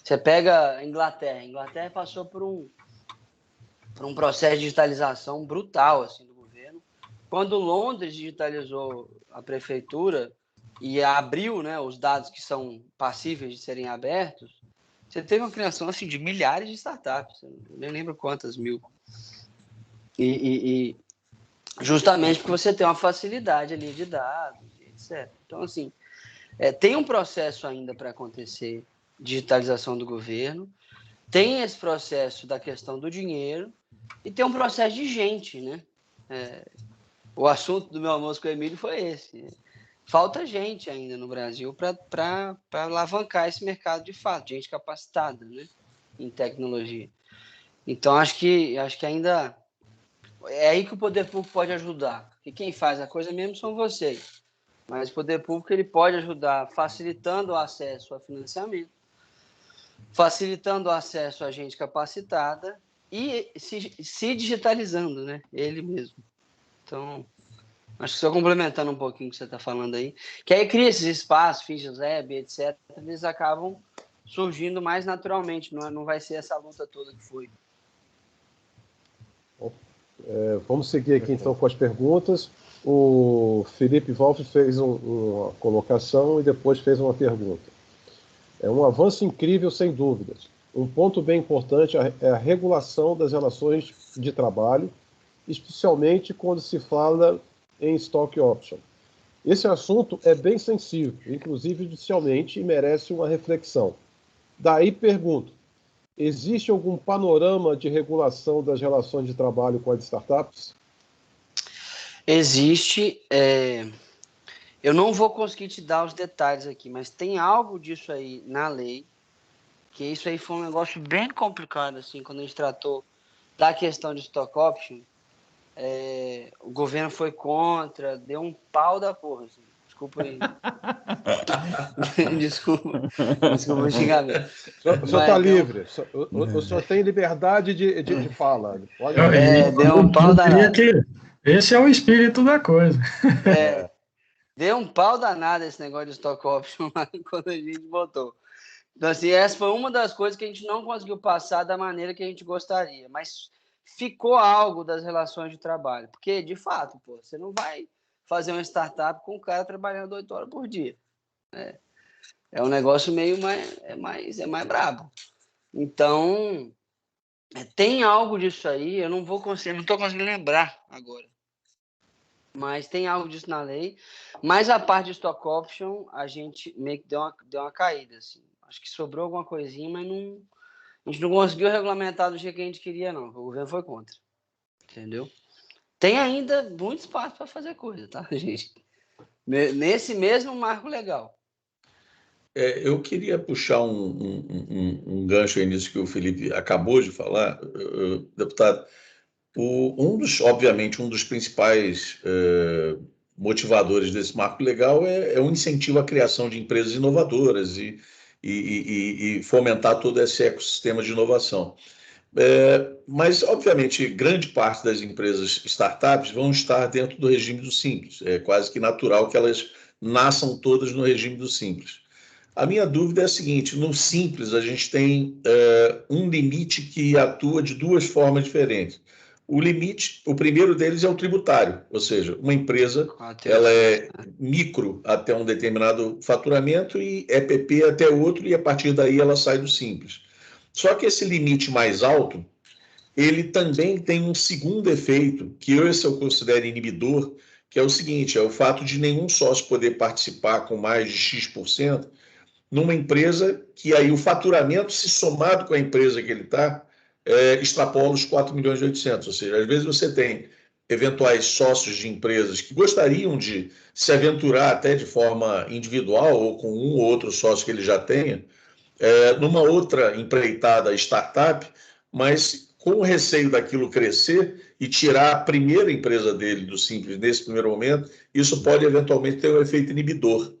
Você pega a Inglaterra. A Inglaterra passou por um processo de digitalização brutal assim, do governo, quando Londres digitalizou a prefeitura e abriu, né, os dados que são passíveis de serem abertos, você teve uma criação assim, de milhares de startups, eu nem lembro quantas mil. E justamente porque você tem uma facilidade ali de dados, etc. Então, assim, tem um processo ainda para acontecer, digitalização do governo, tem esse processo da questão do dinheiro e tem um processo de gente, né? O assunto do meu almoço com o Emílio foi esse. Falta gente ainda no Brasil para alavancar esse mercado de fato, gente capacitada, né, em tecnologia. Então, acho que ainda é aí que o poder público pode ajudar. Porque quem faz a coisa mesmo são vocês. Mas o poder público ele pode ajudar facilitando o acesso a financiamento, facilitando o acesso a gente capacitada e se digitalizando, né, ele mesmo. Então, acho que só complementando um pouquinho o que você está falando aí, que aí cria esses espaços, fichas web, etc., eles acabam surgindo mais naturalmente, não vai ser essa luta toda que foi. Vamos seguir aqui então com as perguntas. O Felipe Wolff fez uma colocação e depois fez uma pergunta. É um avanço incrível, sem dúvidas. Um ponto bem importante é a regulação das relações de trabalho, especialmente quando se fala em stock option. Esse assunto é bem sensível, inclusive judicialmente, e merece uma reflexão. Daí pergunto, existe algum panorama de regulação das relações de trabalho com as startups? Existe. Eu não vou conseguir te dar os detalhes aqui, mas tem algo disso aí na lei, que isso aí foi um negócio bem complicado, assim, quando a gente tratou da questão de stock option. O governo foi contra, deu um pau da porra, assim. Desculpa aí. Desculpa o xingamento. O senhor está livre. O senhor tem liberdade de fala. Pode... deu um pau danado. Esse é o espírito da coisa. Deu um pau danado esse negócio de stock option lá quando a gente botou. Então, assim, essa foi uma das coisas que a gente não conseguiu passar da maneira que a gente gostaria. Mas ficou algo das relações de trabalho. Porque, de fato, você não vai fazer uma startup com um cara trabalhando 8 horas por dia. É um negócio meio mais brabo. Então, tem algo disso aí, eu não estou conseguindo lembrar agora. Mas tem algo disso na lei. Mas a parte de stock option, a gente meio que deu uma caída. Assim. Acho que sobrou alguma coisinha, mas a gente não conseguiu regulamentar do jeito que a gente queria, não. O governo foi contra. Entendeu? Tem ainda muito espaço para fazer coisa, tá, gente? Nesse mesmo marco legal. Eu queria puxar um gancho aí nisso que o Felipe acabou de falar, deputado. Obviamente, um dos principais motivadores desse marco legal é o incentivo à criação de empresas inovadoras e fomentar todo esse ecossistema de inovação. Mas, obviamente, grande parte das empresas startups vão estar dentro do regime do Simples. É quase que natural que elas nasçam todas no regime do Simples. A minha dúvida é a seguinte, no Simples a gente tem um limite que atua de duas formas diferentes. O primeiro deles é o tributário, ou seja, uma empresa ela é micro até um determinado faturamento e EPP até outro, e a partir daí ela sai do Simples. Só que esse limite mais alto, ele também tem um segundo efeito, que eu considero inibidor, que é o seguinte, é o fato de nenhum sócio poder participar com mais de X% numa empresa que aí o faturamento, se somado com a empresa que ele está, extrapola os 4 milhões e 800. Ou seja, às vezes você tem eventuais sócios de empresas que gostariam de se aventurar até de forma individual ou com um ou outro sócio que ele já tenha, numa outra empreitada startup, mas com o receio daquilo crescer e tirar a primeira empresa dele do Simples nesse primeiro momento, isso pode eventualmente ter um efeito inibidor.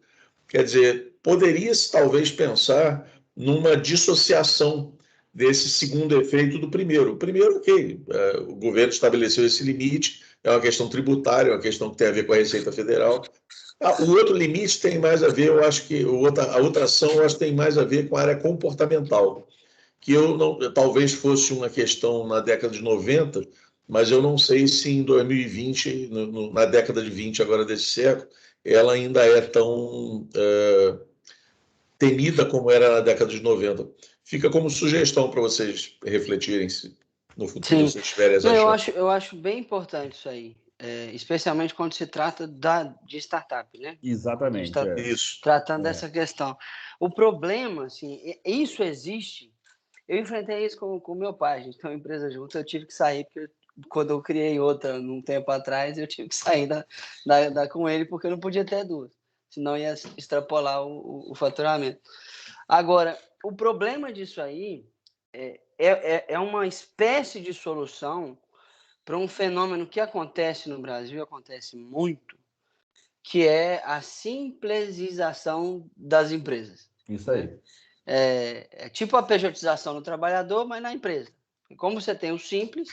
Quer dizer, poderia-se talvez pensar numa dissociação desse segundo efeito do primeiro. O primeiro, ok, o governo estabeleceu esse limite, é uma questão tributária, é uma questão que tem a ver com a Receita Federal. O outro limite tem mais a ver, eu acho que a outra ação eu acho que tem mais a ver com a área comportamental, que talvez fosse uma questão na década de 90, mas eu não sei se em 2020, na década de 20 agora desse século, ela ainda é tão temida como era na década de 90. Fica como sugestão para vocês refletirem se no futuro Sim. vocês tiverem essa Não, chance. eu acho bem importante isso aí, especialmente quando se trata de startup, né? Exatamente. A gente está Isso. tratando dessa questão. O problema, assim, isso existe. Eu enfrentei isso com meu pai. A gente tem uma empresa junto, eu tive que sair, porque quando eu criei outra um tempo atrás, eu tive que sair com ele, porque eu não podia ter duas, senão ia extrapolar o faturamento. Agora, o problema disso aí é uma espécie de solução para um fenômeno que acontece no Brasil, acontece muito, que é a simplesização das empresas. Isso aí. Né? É tipo a pejotização do trabalhador, mas na empresa. E como você tem o simples,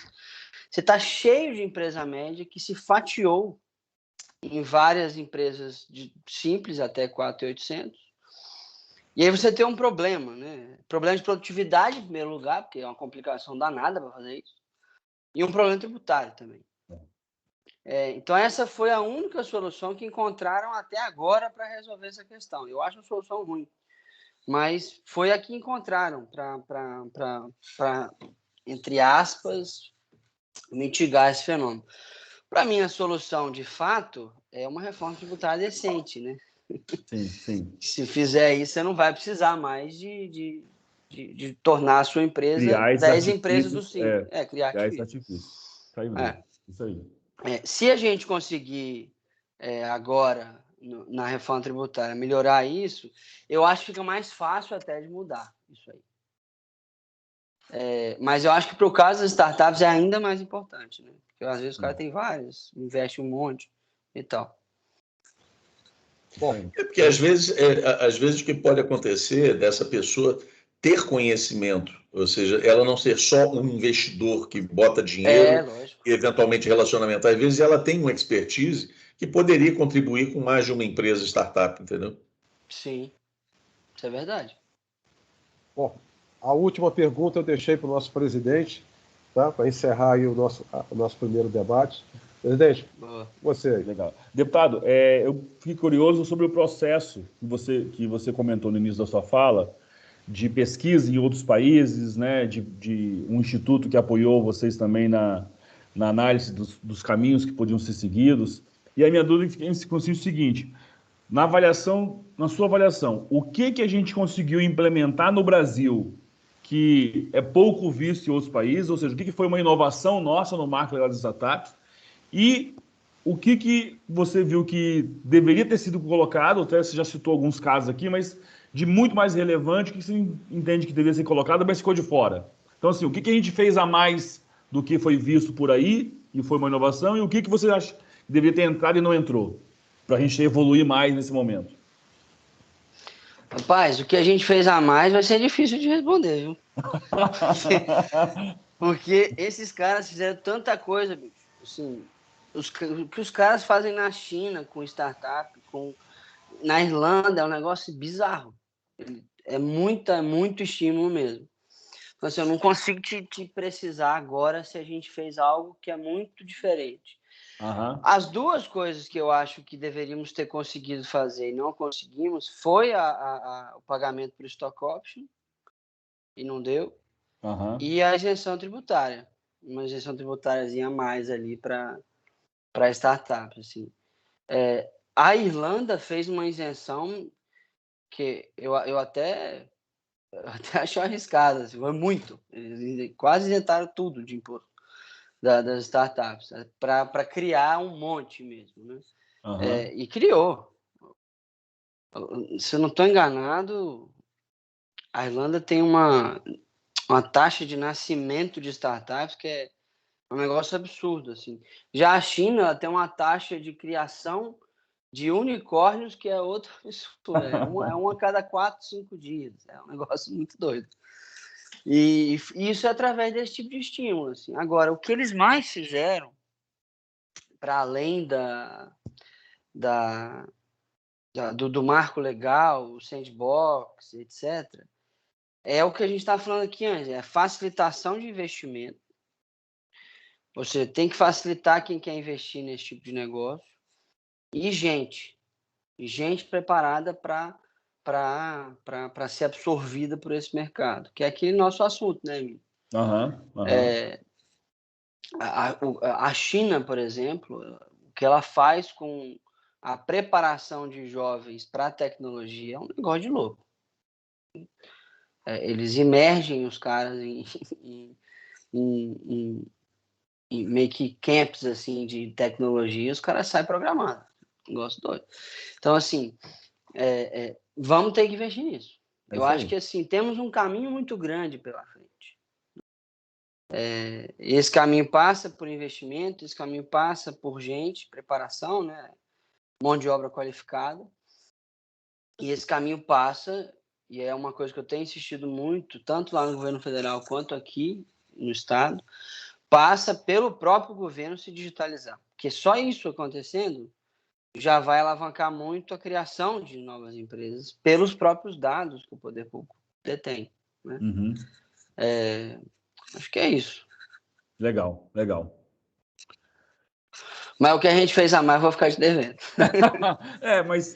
você está cheio de empresa média que se fatiou em várias empresas simples, até 4.800. E aí você tem um problema, né? Problema de produtividade, em primeiro lugar, porque é uma complicação danada para fazer isso. E um problema tributário também. Então, essa foi a única solução que encontraram até agora para resolver essa questão. Eu acho uma solução ruim, mas foi a que encontraram para, entre aspas, mitigar esse fenômeno. Para mim, a solução, de fato, é uma reforma tributária decente, né? Sim. Se fizer isso, você não vai precisar mais de tornar a sua empresa 10 empresas do Simples. Criar esse artifício. Isso aí. Se a gente conseguir agora, na reforma tributária, melhorar isso, eu acho que fica mais fácil até de mudar isso aí. Mas eu acho que para o caso das startups é ainda mais importante, né? Porque às vezes o cara tem vários, investe um monte e tal. Bom, porque às vezes o que pode acontecer dessa pessoa ter conhecimento, ou seja, ela não ser só um investidor que bota dinheiro e eventualmente relacionamento. Às vezes ela tem uma expertise que poderia contribuir com mais de uma empresa startup, entendeu? Sim, isso é verdade. Bom, a última pergunta eu deixei para o nosso presidente, tá? Para encerrar aí o nosso primeiro debate. Presidente, você. Legal. Deputado, eu fiquei curioso sobre o processo que você comentou no início da sua fala, de pesquisa em outros países, né, de um instituto que apoiou vocês também na análise dos caminhos que podiam ser seguidos. E a minha dúvida consiste no seguinte: na sua avaliação, o que a gente conseguiu implementar no Brasil que é pouco visto em outros países, ou seja, o que foi uma inovação nossa no marco legal das startups, e o que você viu que deveria ter sido colocado, até você já citou alguns casos aqui, mas de muito mais relevante, o que você entende que deveria ser colocado, mas ficou de fora? Então, assim, o que a gente fez a mais do que foi visto por aí, e foi uma inovação, e o que você acha que deveria ter entrado e não entrou, para a gente evoluir mais nesse momento? Rapaz, o que a gente fez a mais vai ser difícil de responder, viu? Porque esses caras fizeram tanta coisa, bicho. Assim, o que os caras fazem na China com startup, na Irlanda, é um negócio bizarro. É muito estímulo mesmo. Então, assim, eu não consigo te precisar agora se a gente fez algo que é muito diferente. Uhum. As duas coisas que eu acho que deveríamos ter conseguido fazer e não conseguimos foi o pagamento por stock option, e não deu, e a isenção tributária. Uma isenção tributáriazinha a mais ali para startups. Assim. A Irlanda fez uma isenção que eu até acho arriscada, assim, foi muito. Eles quase isentaram tudo de imposto das startups, para criar um monte mesmo, né? E criou. Se eu não estou enganado, a Irlanda tem uma taxa de nascimento de startups que é um negócio absurdo, assim. Já a China, ela tem uma taxa de criação de unicórnios que é outro absurdo. É uma a cada 4, 5 dias. É um negócio muito doido. E isso é através desse tipo de estímulo, assim. Agora, o que eles mais fizeram, para além do marco legal, o sandbox, etc., é o que a gente estava falando aqui antes, é a facilitação de investimento, Você tem que facilitar quem quer investir nesse tipo de negócio e gente preparada para ser absorvida por esse mercado, que é aquele nosso assunto, né, Emílio? A China, por exemplo, o que ela faz com a preparação de jovens para a tecnologia é um negócio de louco. Eles imergem os caras em meio que camps assim, de tecnologia, e os caras saem programados. Negócio doido. Então, assim, vamos ter que investir nisso. Eu acho que assim, temos um caminho muito grande pela frente. Esse caminho passa por investimento, esse caminho passa por gente, preparação, né? Mão de obra qualificada. E esse caminho passa, e é uma coisa que eu tenho insistido muito, tanto lá no governo federal quanto aqui no estado, passa pelo próprio governo se digitalizar. Porque só isso acontecendo já vai alavancar muito a criação de novas empresas pelos próprios dados que o poder público detém. Né? Acho que é isso. Legal. Mas o que a gente fez a mais, eu vou ficar te devendo.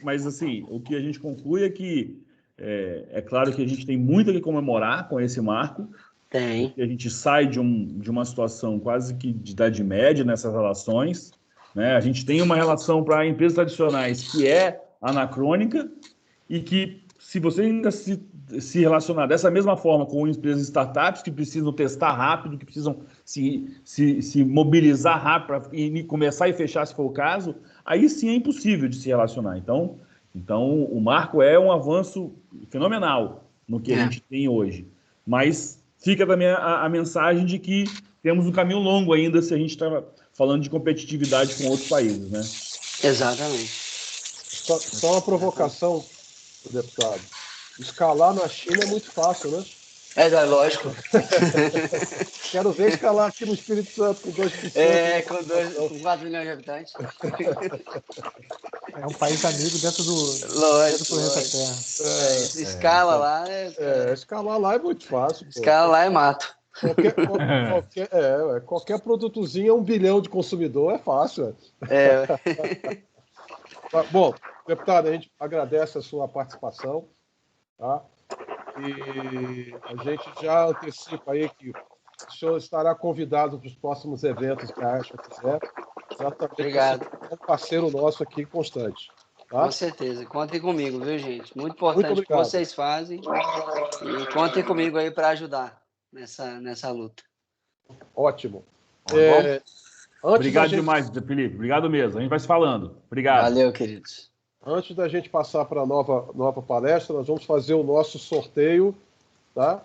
Mas assim, o que a gente conclui é que é claro que a gente tem muito que comemorar com esse marco. Tem. A gente sai de uma situação quase que de Idade Média nessas relações. Né? A gente tem uma relação para empresas tradicionais que é anacrônica e que, se você ainda se relacionar dessa mesma forma com empresas startups que precisam testar rápido, que precisam se mobilizar rápido e começar e fechar, se for o caso, aí sim é impossível de se relacionar. Então o marco é um avanço fenomenal no que a gente tem hoje. Mas fica também a mensagem de que temos um caminho longo ainda se a gente está falando de competitividade com outros países, né? Exatamente. Só uma provocação, deputado. Escalar na China é muito fácil, né? Lógico. Quero ver escalar aqui no Espírito Santo com 2%. Com 4 milhões de habitantes. É um país amigo dentro do planeta Terra. Escala lá. Escalar lá é muito fácil. Escala lá é mato. Qualquer produtozinho é 1 bilhão de consumidor, é fácil. Bom, deputado, a gente agradece a sua participação, tá? E a gente já antecipa aí que o senhor estará convidado para os próximos eventos que a Asha quiser. Obrigado. É um parceiro nosso aqui constante. Tá? Com certeza. Contem comigo, viu, gente? Muito importante o que vocês fazem. E contem comigo aí para ajudar nessa luta. Ótimo. Obrigado demais, Felipe. Obrigado mesmo. A gente vai se falando. Obrigado. Valeu, queridos. Antes da gente passar para a nova palestra, nós vamos fazer o nosso sorteio, tá?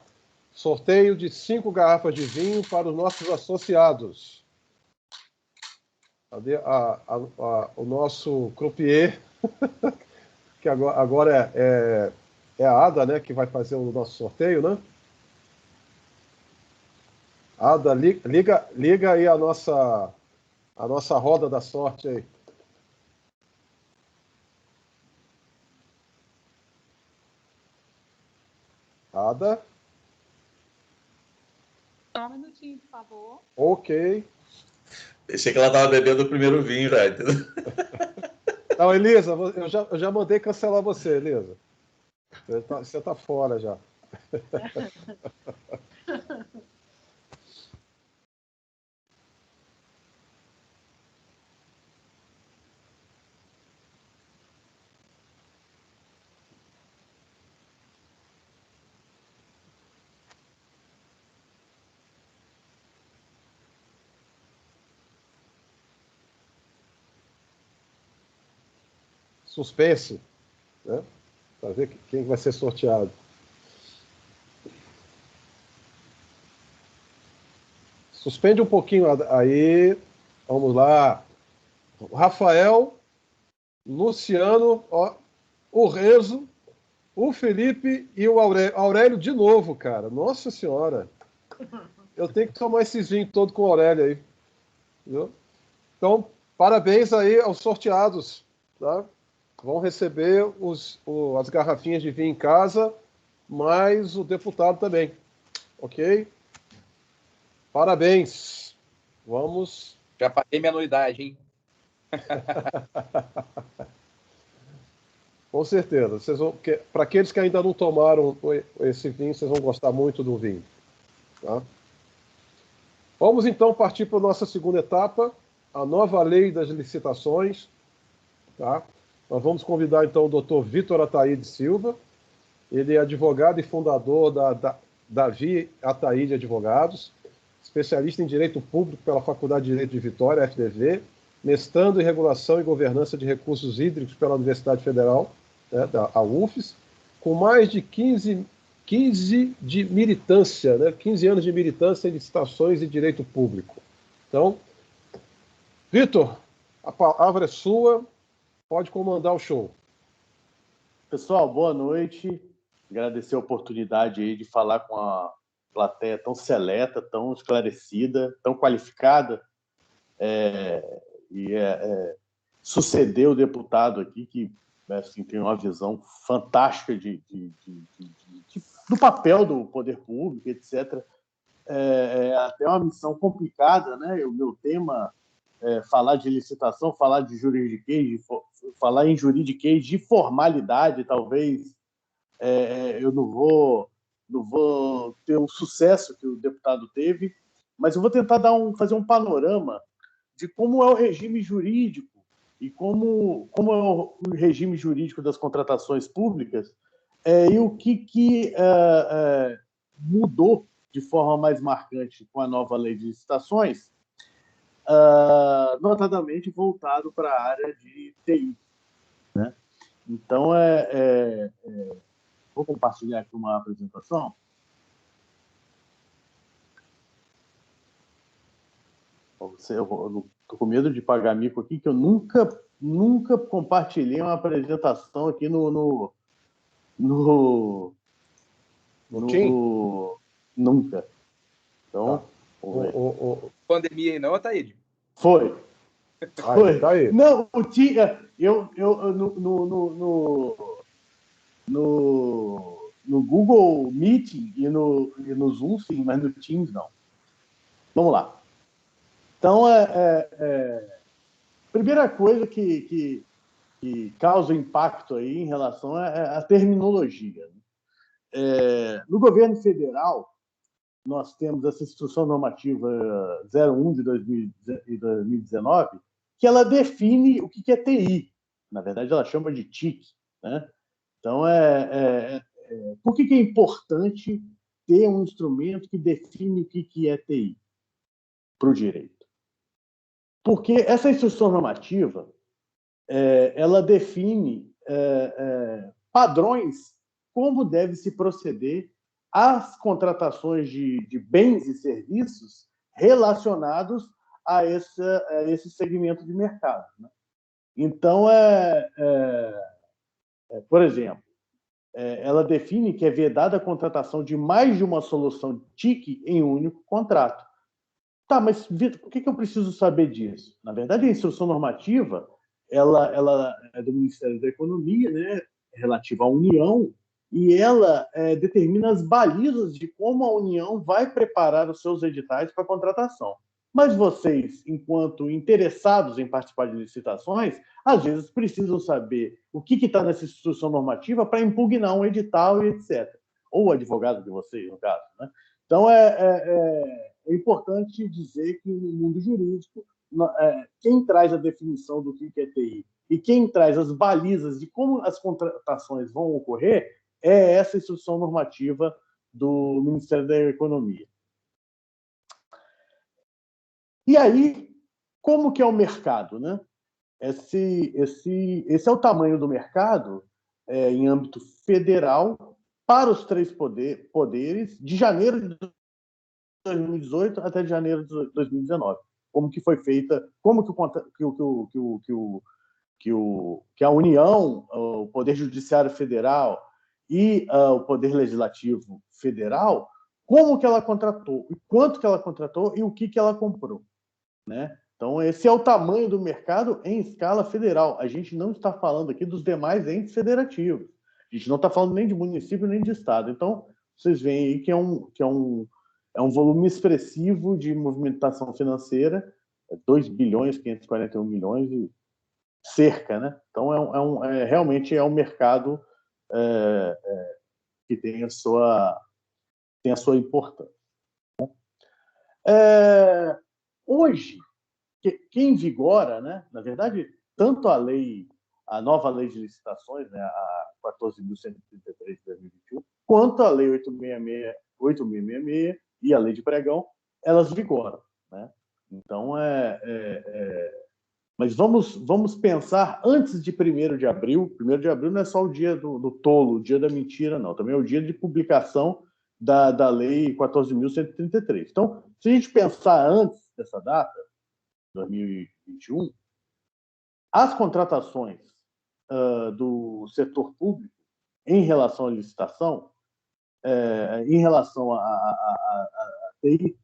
Sorteio de 5 garrafas de vinho para os nossos associados. Cadê o nosso croupier, que agora é a Ada, né, que vai fazer o nosso sorteio, né? Ada, liga aí a nossa roda da sorte aí. Ada? Só um minutinho, por favor. Ok. Pensei que ela estava bebendo o primeiro vinho já. Não, Elisa, eu já mandei cancelar você, Elisa. Você tá fora já. Suspense, né? Para ver quem vai ser sorteado. Suspende um pouquinho aí. Vamos lá. O Rafael, Luciano, o Renzo, o Felipe e o Aurélio de novo, cara. Nossa Senhora. Eu tenho que tomar esses vinhos todo com o Aurélio aí. Viu? Então, parabéns aí aos sorteados, tá? Vão receber as garrafinhas de vinho em casa, mais o deputado também. Ok? Parabéns. Vamos. Já paguei minha anuidade, hein? Com certeza. Para aqueles que ainda não tomaram esse vinho, vocês vão gostar muito do vinho. Tá? Vamos então partir para a nossa segunda etapa, a nova lei das licitações. Tá? Nós vamos convidar então o Dr. Vitor Ataíde Silva. Ele é advogado e fundador da Davi Ataíde Advogados, especialista em Direito Público pela Faculdade de Direito de Vitória, FDV, mestrando em Regulação e Governança de Recursos Hídricos pela Universidade Federal, né, a UFES, com mais de 15 de militância, né, 15 anos de militância em licitações e direito público. Então, Vitor, a palavra é sua, pode comandar o show. Pessoal, boa noite. Agradecer a oportunidade aí de falar com a plateia tão seleta, tão esclarecida, tão qualificada, suceder o deputado aqui, que assim, tem uma visão fantástica do papel do poder público, etc. É até uma missão complicada, né? O meu tema é falar de licitação, falar de juridiquês, falar em juridiquês de formalidade, talvez eu não vou ter o sucesso que o deputado teve, mas eu vou tentar fazer um panorama de como é o regime jurídico e como é o regime jurídico das contratações públicas e o que mudou de forma mais marcante com a nova lei de licitações, notadamente voltado para a área de TI. Né? Então, vou compartilhar aqui uma apresentação. Eu estou com medo de pagar mico aqui, que eu nunca compartilhei uma apresentação aqui no Team? Nunca. Então, pandemia aí não, Ataíde? Foi. Tá aí. Não, o Team, no Google Meeting e no Zoom, sim, mas no Teams, não. Vamos lá. Então, primeira coisa que causa impacto aí em relação à terminologia. No governo federal, nós temos essa Instrução Normativa 01 de 2019, que ela define o que é TI. Na verdade, ela chama de TIC. Né? Então, por que é importante ter um instrumento que define o que é TI para o direito? Porque essa instrução normativa ela define padrões como deve se proceder às contratações de bens e serviços relacionados a esse segmento de mercado. Né? Então, por exemplo, ela define que é vedada a contratação de mais de uma solução TIC em um único contrato. Tá, mas Vitor, por que eu preciso saber disso? Na verdade, a instrução normativa ela é do Ministério da Economia, né, relativa à União, e ela determina as balizas de como a União vai preparar os seus editais para contratação. Mas vocês, enquanto interessados em participar de licitações, às vezes precisam saber o que está nessa instrução normativa para impugnar um edital e etc. Ou o advogado de vocês, no caso. Né? Então, é importante dizer que no mundo jurídico, quem traz a definição do que é TI e quem traz as balizas de como as contratações vão ocorrer é essa instrução normativa do Ministério da Economia. E aí, como que é o mercado? Né? Esse é o tamanho do mercado em âmbito federal para os três poderes de janeiro de 2018 até de janeiro de 2019. Como que foi feita, como que a União, o Poder Judiciário Federal e o Poder Legislativo Federal, como que ela contratou, e quanto que ela contratou e o que ela comprou. Né? Então, esse é o tamanho do mercado em escala federal. A gente não está falando aqui dos demais entes federativos. A gente não está falando nem de município nem de estado. Então, vocês veem aí que é um É um volume expressivo de movimentação financeira, 2 bilhões, 541 milhões e cerca, né? Então, realmente é um mercado que tem a sua importância. Hoje, quem vigora, né? Na verdade, tanto a nova lei de licitações, né, a 14.133 de 2021, quanto a lei 8.666 e a lei de pregão, elas vigoram, né? Então, mas vamos pensar antes de 1º de abril. 1º de abril não é só o dia do tolo, o dia da mentira, não. Também é o dia de publicação da lei 14.133. Então, se a gente pensar antes dessa data, 2021, as contratações do setor público em relação à licitação, em relação a TI,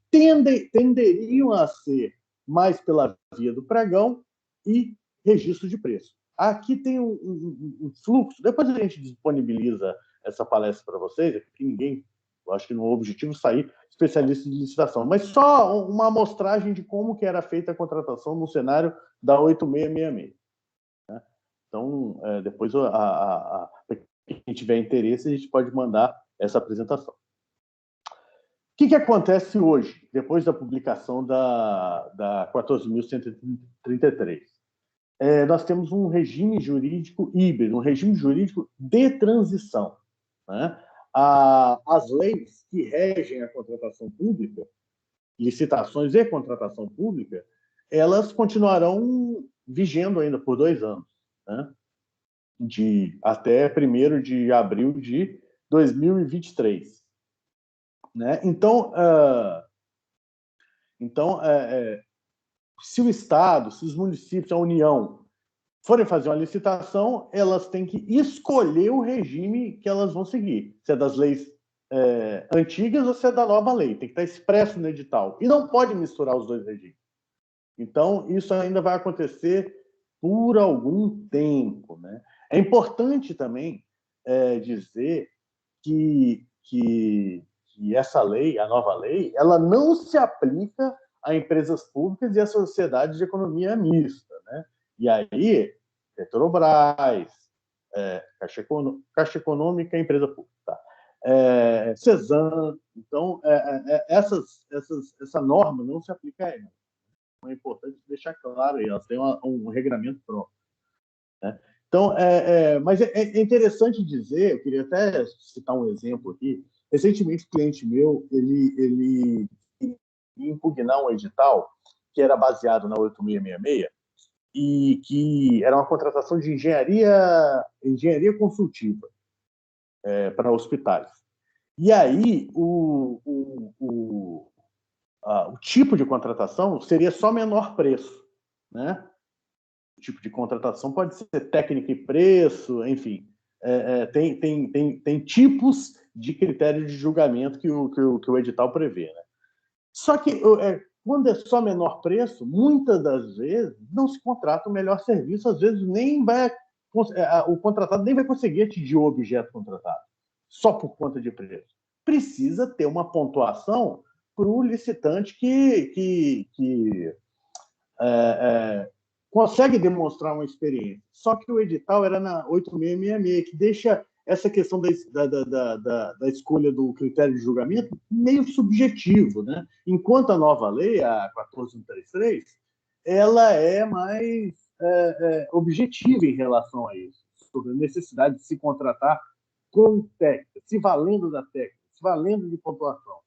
tenderiam a ser mais pela via do pregão e registro de preço. Aqui tem um fluxo, depois a gente disponibiliza essa palestra para vocês, porque eu acho que no objetivo sair especialista de licitação, mas só uma amostragem de como que era feita a contratação no cenário da 8666. Né? Então, depois, quem tiver interesse, a gente pode mandar essa apresentação. O que acontece hoje, depois da publicação da 14.133? Nós temos um regime jurídico híbrido, um regime jurídico de transição. Né? As leis que regem a contratação pública, licitações e contratação pública, elas continuarão vigendo ainda por 2 anos, né? Até 1º de abril de 2023. Né? Então, se o Estado, se os municípios, a União forem fazer uma licitação, elas têm que escolher o regime que elas vão seguir. Se é das leis antigas ou se é da nova lei. Tem que estar expresso no edital. E não pode misturar os 2 regimes. Então, isso ainda vai acontecer por algum tempo. Né? É importante também dizer que essa lei, a nova lei, ela não se aplica a empresas públicas e a sociedades de economia mista. Né? E aí, Petrobras, Caixa Econômica, empresa pública, tá? Cesan. Então, essa norma não se aplica a ela. Então, é importante deixar claro aí, elas têm um regramento próprio. Né? Então, mas é interessante dizer, eu queria até citar um exemplo aqui. Recentemente, um cliente meu, ele ia impugnar um edital que era baseado na 8666 e que era uma contratação de engenharia consultiva para hospitais. E aí, o tipo de contratação seria só menor preço, né? O tipo de contratação pode ser técnica e preço, enfim. Tem tipos de critério de julgamento que o edital prevê. Né? Só que, quando é só menor preço, muitas das vezes não se contrata o melhor serviço, às vezes o contratado nem vai conseguir atingir o objeto contratado, só por conta de preço. Precisa ter uma pontuação para o licitante que consegue demonstrar uma experiência. Só que o edital era na 8666, que deixa essa questão da escolha do critério de julgamento meio subjetivo. Né? Enquanto a nova lei, a 14.133, ela é mais objetiva em relação a isso, sobre a necessidade de se contratar com técnica, se valendo da técnica, se valendo de pontuação.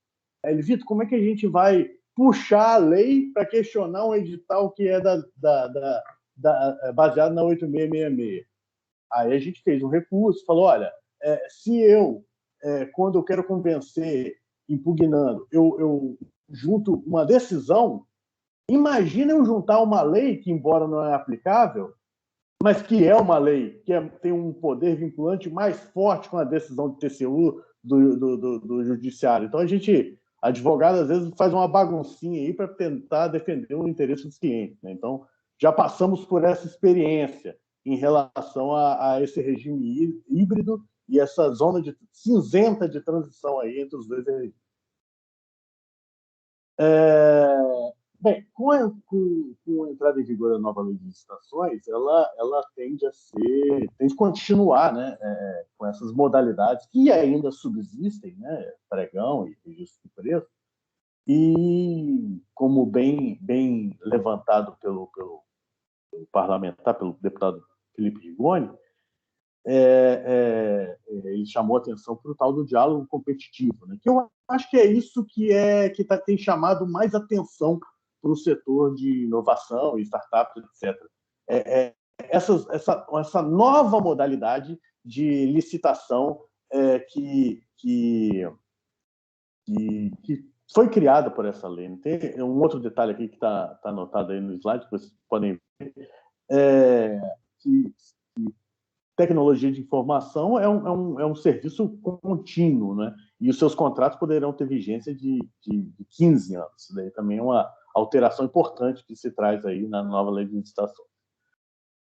Vitor, como é que a gente vai puxar a lei para questionar um edital que é baseado na 8666? Aí a gente fez um recurso, falou, olha, se quando eu quero convencer, impugnando, eu junto uma decisão, imagina eu juntar uma lei que, embora não é aplicável, mas que é uma lei, que tem um poder vinculante mais forte com a decisão de TCU do judiciário. Então, advogado, às vezes, faz uma baguncinha aí para tentar defender o interesse dos clientes. Né? Então, já passamos por essa experiência em relação a esse regime híbrido e essa zona cinzenta de transição aí entre os 2 regimes. Bem, com a entrada em vigor da nova lei de licitações, ela tende a continuar, né, com essas modalidades que ainda subsistem, né, pregão e registro de preço, e como bem levantado pelo parlamentar, pelo deputado Felipe Rigoni, ele chamou a atenção para o tal do diálogo competitivo, né? Que eu acho que é isso que tem chamado mais atenção para o setor de inovação e startups, etc. Essa nova modalidade de licitação que foi criada por essa lei. Tem um outro detalhe aqui que está anotado aí no slide, que vocês podem ver, que tecnologia de informação é um serviço contínuo, né? E os seus contratos poderão ter vigência de 15 anos. Isso daí também é uma alteração importante que se traz aí na nova lei de licitação.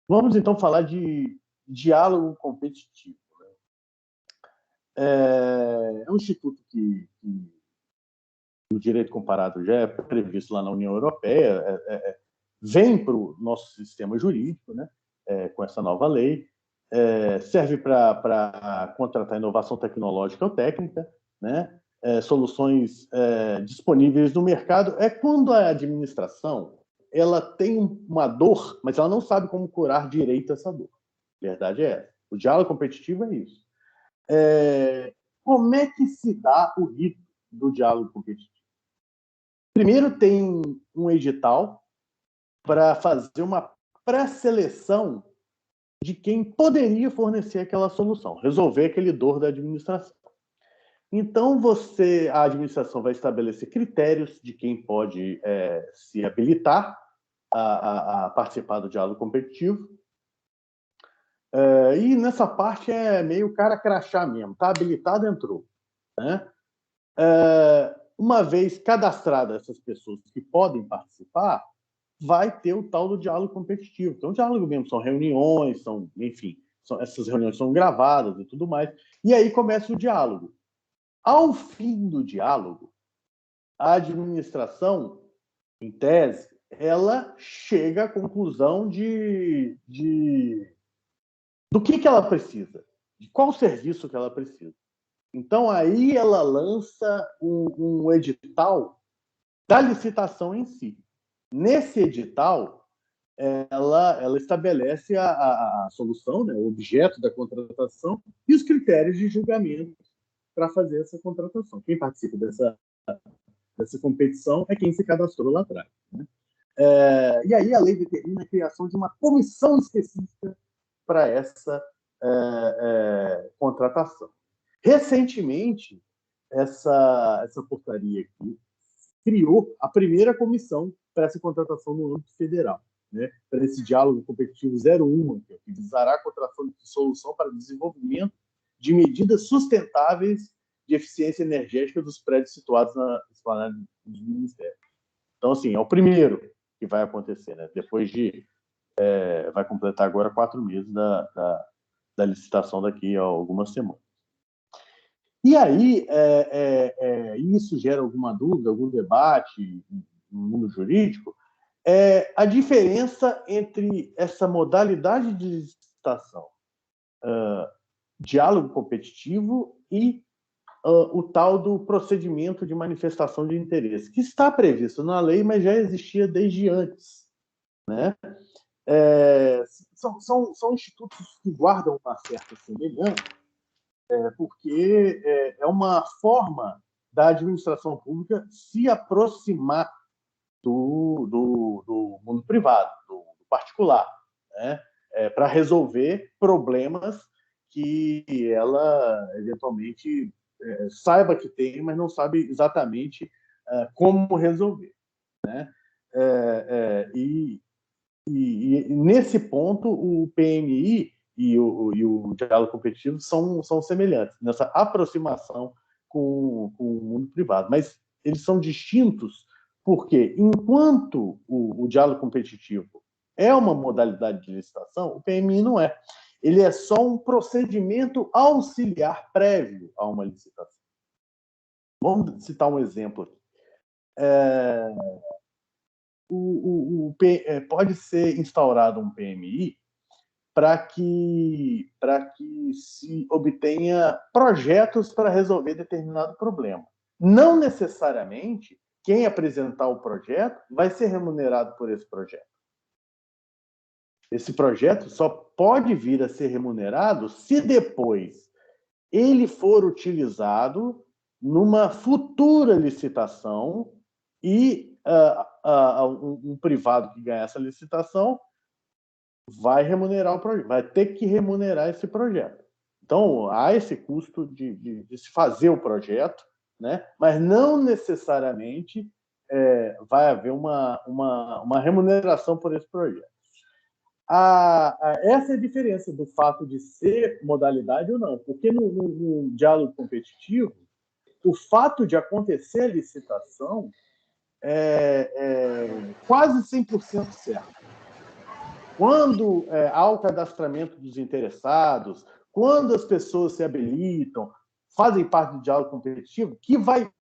Vamos, então, falar de diálogo competitivo. É um instituto que o direito comparado já é previsto lá na União Europeia, vem para o nosso sistema jurídico, né? Com essa nova lei. Serve para contratar inovação tecnológica ou técnica, né? Soluções disponíveis no mercado. É quando a administração ela tem uma dor, mas ela não sabe como curar direito essa dor. A verdade é essa. O diálogo competitivo é isso. Como é que se dá o rito do diálogo competitivo? Primeiro tem um edital para fazer uma pré-seleção de quem poderia fornecer aquela solução, resolver aquele dor da administração. Então, a administração vai estabelecer critérios de quem pode se habilitar a participar do diálogo competitivo. E nessa parte é meio cara crachá mesmo. Está habilitado, entrou. Né? Uma vez cadastradas essas pessoas que podem participar, vai ter o tal do diálogo competitivo. Então, o diálogo mesmo são reuniões, essas reuniões são gravadas e tudo mais. E aí começa o diálogo. Ao fim do diálogo, a administração, em tese, ela chega à conclusão do que ela precisa, de qual serviço que ela precisa. Então, aí ela lança um edital da licitação em si. Nesse edital, ela estabelece a solução, né, o objeto da contratação e os critérios de julgamento para fazer essa contratação. Quem participa dessa competição é quem se cadastrou lá atrás. Né? E aí a lei determina a criação de uma comissão específica para essa contratação. Recentemente, essa portaria aqui criou a primeira comissão para essa contratação no âmbito federal, né? Para esse diálogo competitivo 01, que visará a contratação de solução para desenvolvimento de medidas sustentáveis de eficiência energética dos prédios situados na esplanada dos ministérios. Então, assim, é o primeiro que vai acontecer, né? Depois vai completar agora 4 meses da licitação daqui a algumas semanas. E aí, isso gera alguma dúvida, algum debate no mundo jurídico, a diferença entre essa modalidade de licitação, diálogo competitivo e o tal do procedimento de manifestação de interesse, que está previsto na lei, mas já existia desde antes. Né? São institutos que guardam uma certa semelhança, porque é uma forma da administração pública se aproximar do mundo privado, do particular, né? Para resolver problemas que ela, eventualmente, saiba que tem, mas não sabe exatamente como resolver. Né? E nesse ponto, o PMI e o diálogo competitivo são semelhantes, nessa aproximação com o mundo privado. Mas eles são distintos porque, enquanto o diálogo competitivo é uma modalidade de licitação, o PMI não é. Ele é só um procedimento auxiliar prévio a uma licitação. Vamos citar um exemplo aqui. pode ser instaurado um PMI para que se obtenha projetos para resolver determinado problema. Não necessariamente quem apresentar o projeto vai ser remunerado por esse projeto. Esse projeto só pode vir a ser remunerado se depois ele for utilizado numa futura licitação e um privado que ganhar essa licitação vai remunerar o projeto, vai ter que remunerar esse projeto. Então, há esse custo de se fazer o projeto, né? Mas não necessariamente vai haver uma remuneração por esse projeto. Essa é a diferença do fato de ser modalidade ou não, porque no diálogo competitivo, o fato de acontecer a licitação é quase 100% certo. Quando há o cadastramento dos interessados, quando as pessoas se habilitam, fazem parte do diálogo competitivo, que vai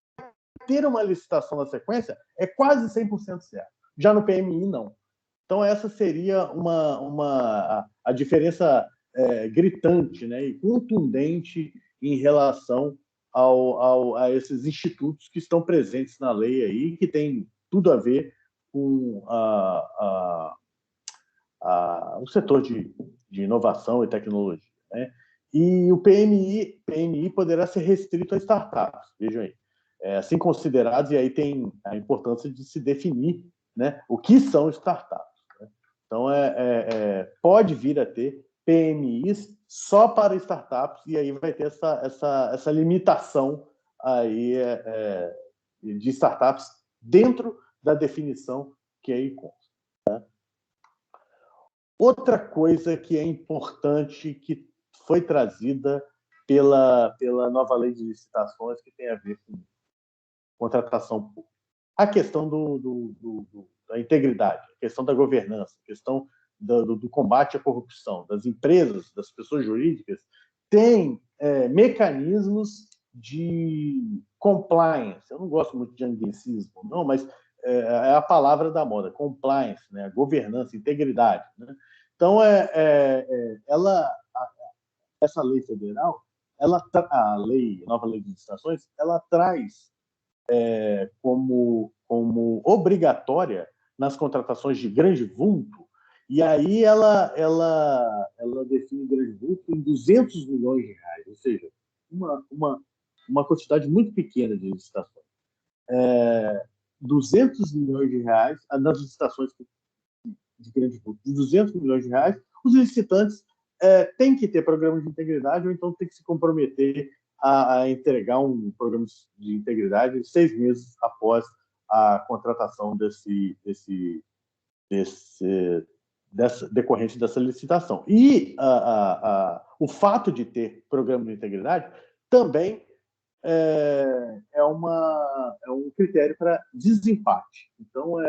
ter uma licitação na sequência, é quase 100% certo. Já no PMI, não. Então, essa seria a diferença gritante, né, e contundente em relação a esses institutos que estão presentes na lei aí, que tem tudo a ver com o setor de inovação e tecnologia, né? E o PMI poderá ser restrito a startups, vejam aí, assim considerados, e aí tem a importância de se definir, né, o que são startups. Né? Então, pode vir a ter PMIs só para startups, e aí vai ter essa limitação aí, de startups dentro da definição que aí consta. Né? Outra coisa que é importante, que foi trazida pela nova lei de licitações, que tem a ver com contratação pública. A questão da integridade, a questão da governança, a questão do combate à corrupção, das empresas, das pessoas jurídicas, tem mecanismos de compliance. Eu não gosto muito de anglicismo, não, mas é a palavra da moda, compliance, né? Governança, integridade. Né? Então, essa lei federal, a nova lei de licitações, ela traz como obrigatória nas contratações de grande vulto, e aí ela define grande vulto em 200 milhões de reais, ou seja, uma quantidade muito pequena de licitações. 200 milhões de reais, nas licitações de grande vulto, de 200 milhões de reais, os licitantes têm que ter programa de integridade ou então têm que se comprometer a entregar um programa de integridade 6 meses após a contratação decorrente dessa licitação. E o fato de ter programa de integridade também é um critério para desempate. Então,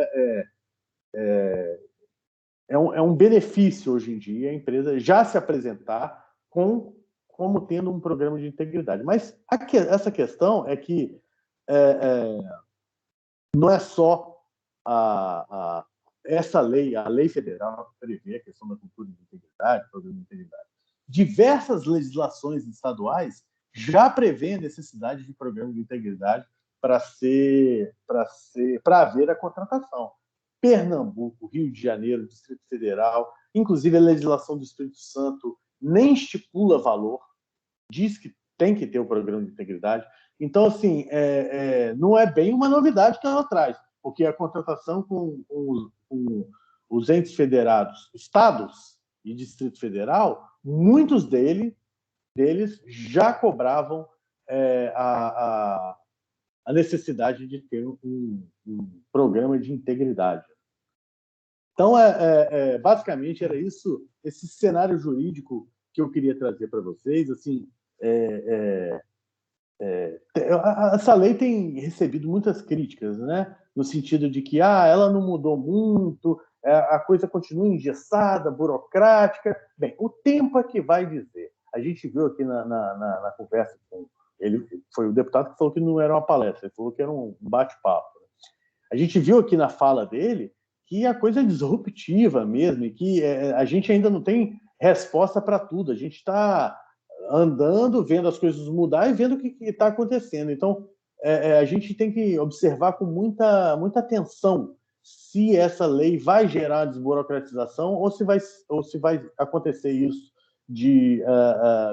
é um benefício hoje em dia a empresa já se apresentar como tendo um programa de integridade. Mas essa questão é que não é só essa lei, a lei federal que prevê a questão da cultura de integridade, programa de integridade. Diversas legislações estaduais já prevêem a necessidade de programa de integridade para haver a contratação. Pernambuco, Rio de Janeiro, Distrito Federal, inclusive a legislação do Espírito Santo nem estipula valor, diz que tem que ter o programa de integridade. Então, assim, não é bem uma novidade que ela traz, porque a contratação com os entes federados, estados e Distrito Federal, muitos deles já cobravam a necessidade de ter um programa de integridade. Então, basicamente, era isso, esse cenário jurídico que eu queria trazer para vocês. Assim, essa lei tem recebido muitas críticas, né? No sentido de que ela não mudou muito, a coisa continua engessada, burocrática. Bem, o tempo é que vai dizer. A gente viu aqui na conversa com ele, foi o deputado que falou que não era uma palestra, ele falou que era um bate-papo. a gente viu aqui na fala dele que a coisa é disruptiva mesmo, e que a gente ainda não tem resposta para tudo. A gente está andando, vendo as coisas mudar e vendo o que está acontecendo. Então, a gente tem que observar com muita atenção se essa lei vai gerar desburocratização ou se vai acontecer isso de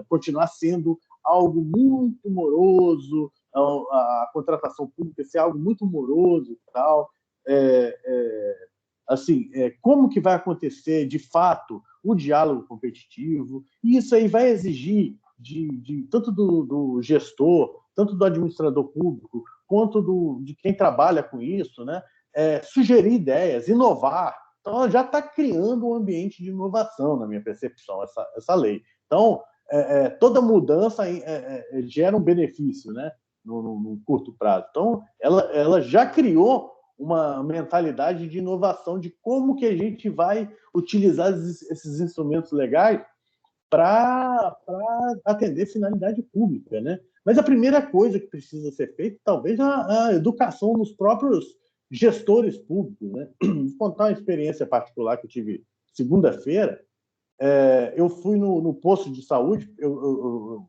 continuar sendo algo muito moroso, a contratação pública ser algo muito moroso e tal. Como que vai acontecer, de fato, o diálogo competitivo? E isso aí vai exigir tanto do gestor, tanto do administrador público, quanto de quem trabalha com isso, né? Sugerir ideias, inovar. Então, ela já está criando um ambiente de inovação, na minha percepção, essa lei. Então, toda mudança gera um benefício, né? No curto prazo. Então, ela já criou uma mentalidade de inovação, de como que a gente vai utilizar esses instrumentos legais para atender finalidade pública, né? Mas a primeira coisa que precisa ser feita, talvez, é a educação nos próprios gestores públicos, né? Vou contar uma experiência particular que eu tive segunda-feira. Eu fui no posto de saúde, eu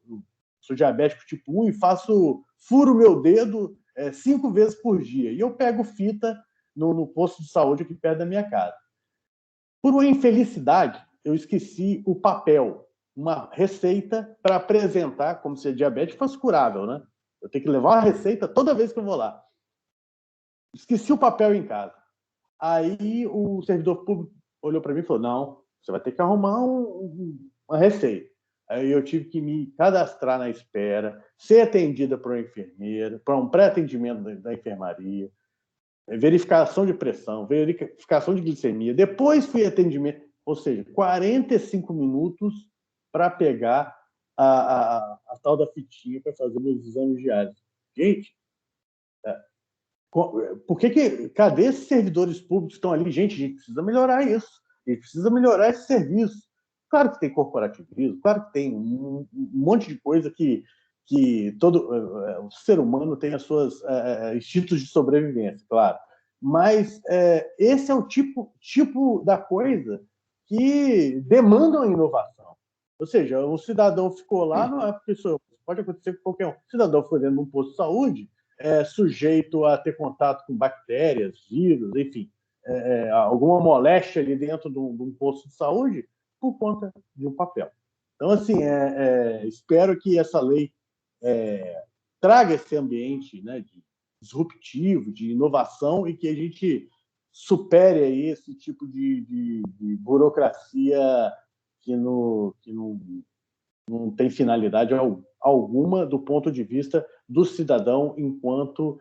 sou diabético tipo 1 e furo meu dedo 5 vezes por dia. E eu pego fita no posto de saúde aqui perto da minha casa. Por uma infelicidade, eu esqueci o papel, uma receita para apresentar, como se a diabetes fosse curável, né? Eu tenho que levar uma receita toda vez que eu vou lá. Esqueci o papel em casa. Aí o servidor público olhou para mim e falou: não, você vai ter que arrumar uma receita. Aí eu tive que me cadastrar na espera, ser atendida por uma enfermeira, para um pré-atendimento da enfermaria, verificação de pressão, verificação de glicemia. Depois fui atendimento, ou seja, 45 minutos para pegar a tal da fitinha para fazer meus exames diários. Gente, cadê esses servidores públicos que estão ali? Gente, a gente precisa melhorar isso. A gente precisa melhorar esse serviço. Claro que tem corporativismo, claro que tem um monte de coisa que todo o ser humano tem as suas instintos de sobrevivência, claro. Mas esse é o tipo da coisa que demandam inovação. Ou seja, um cidadão ficou lá, não é porque pode acontecer com qualquer um. O cidadão foi dentro de um posto de saúde, sujeito a ter contato com bactérias, vírus, enfim, alguma moléstia ali dentro de um posto de saúde, por conta de um papel. Então, assim, espero que essa lei traga esse ambiente, né, disruptivo, de inovação, e que a gente supere aí esse tipo de burocracia que não tem finalidade alguma do ponto de vista do cidadão enquanto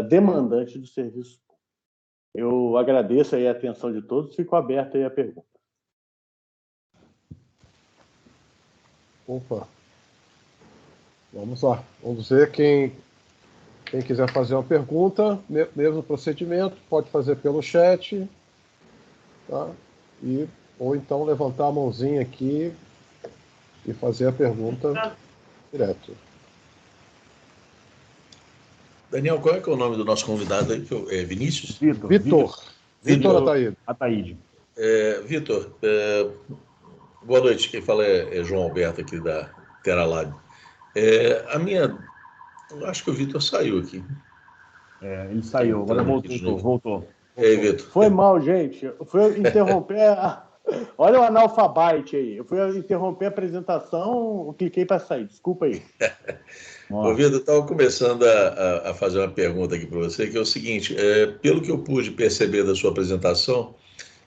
demandante do serviço público. Eu agradeço aí a atenção de todos, fico aberto aí a pergunta. Opa, vamos lá. Vamos ver quem quiser fazer uma pergunta, mesmo procedimento, pode fazer pelo chat, tá? Ou então levantar a mãozinha aqui e fazer a pergunta direto. Daniel, qual é que é o nome do nosso convidado aí? É Vinícius? Vitor Ataíde. Vitor, boa noite. Quem fala é João Alberto, aqui da Teralab. Eu acho que o Vitor saiu aqui. Ele saiu, agora voltou. E aí, Vitor? Foi mal, gente. Eu fui interromper. Olha o analfabete aí. Eu fui interromper a apresentação, eu cliquei para sair. Desculpa aí. Ô, Vitor, eu estava começando a fazer uma pergunta aqui para você, que é o seguinte: pelo que eu pude perceber da sua apresentação,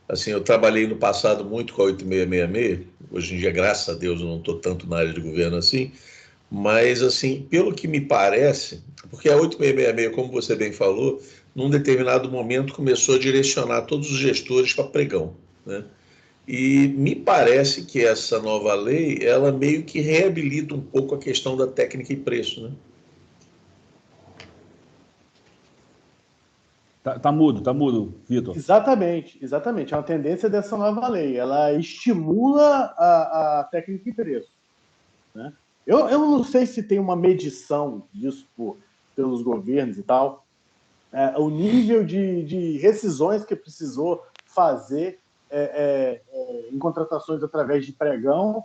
assim, eu trabalhei no passado muito com a 8666, hoje em dia, graças a Deus, eu não estou tanto na área de governo assim, mas, assim, pelo que me parece, porque a 8666, como você bem falou, num determinado momento começou a direcionar todos os gestores para pregão, né? E me parece que essa nova lei, ela meio que reabilita um pouco a questão da técnica e preço, né? Tá mudo, Vitor. Exatamente. É uma tendência dessa nova lei. Ela estimula a técnica e preço, né? Eu não sei se tem uma medição disso pelos governos e tal, o nível de rescisões que precisou fazer em contratações através de pregão,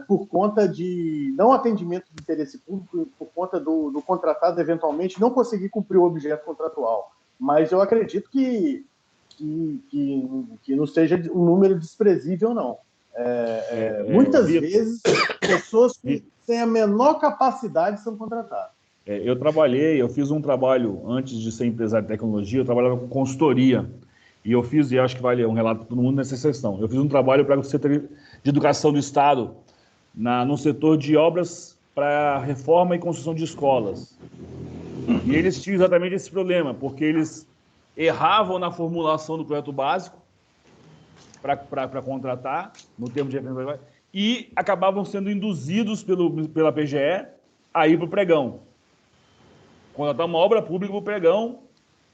por conta de não atendimento de interesse público, por conta do contratado eventualmente não conseguir cumprir o objeto contratual. Mas eu acredito que não seja um número desprezível, não. Muitas vezes, pessoas que têm a menor capacidade são contratadas. Eu fiz um trabalho, antes de ser empresário de tecnologia, eu trabalhava com consultoria. E acho que vale um relato para todo mundo nessa sessão. Eu fiz um trabalho para o setor de educação do Estado, no setor de obras para reforma e construção de escolas. E eles tinham exatamente esse problema, porque eles erravam na formulação do projeto básico para contratar, no termo de referência, e acabavam sendo induzidos pela PGE a ir para o pregão. Contratar uma obra pública para o pregão,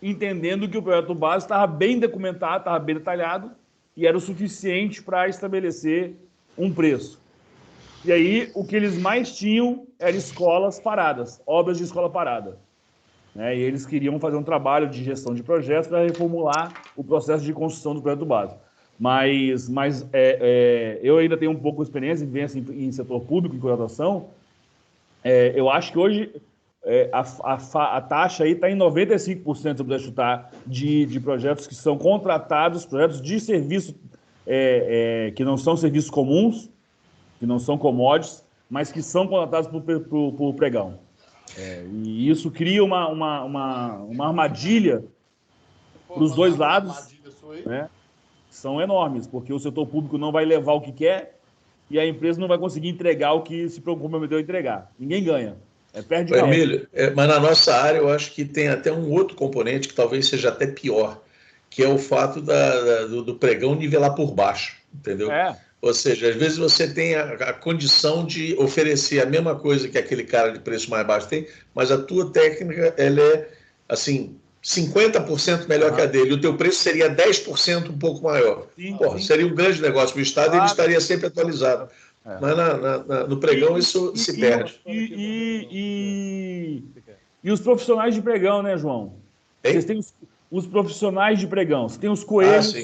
entendendo que o projeto básico estava bem documentado, estava bem detalhado, e era o suficiente para estabelecer um preço. E aí, o que eles mais tinham eram escolas paradas, obras de escola parada. E eles queriam fazer um trabalho de gestão de projetos para reformular o processo de construção do projeto básico. Mas eu ainda tenho um pouco de experiência em setor público, em contratação. Eu acho que hoje a taxa aí está em 95%, se eu puder chutar, de projetos que são contratados, projetos de serviço que não são serviços comuns, que não são commodities, mas que são contratados por pregão. E isso cria uma armadilha para os dois lados, né? São enormes, porque o setor público não vai levar o que quer e a empresa não vai conseguir entregar o que se comprometeu a entregar. Ninguém ganha. Perde ganho. Emílio, mas na nossa área eu acho que tem até um outro componente que talvez seja até pior, que é o fato do pregão nivelar por baixo, entendeu? Ou seja, às vezes você tem a condição de oferecer a mesma coisa que aquele cara de preço mais baixo tem, mas a tua técnica ela é, assim, 50% melhor que a dele. O teu preço seria 10% um pouco maior. Sim. Seria um grande negócio para o Estado e ele estaria sempre atualizado. Mas no pregão isso se perde. E os profissionais de pregão, né, João? Vocês têm os profissionais de pregão. Você tem os coelhos.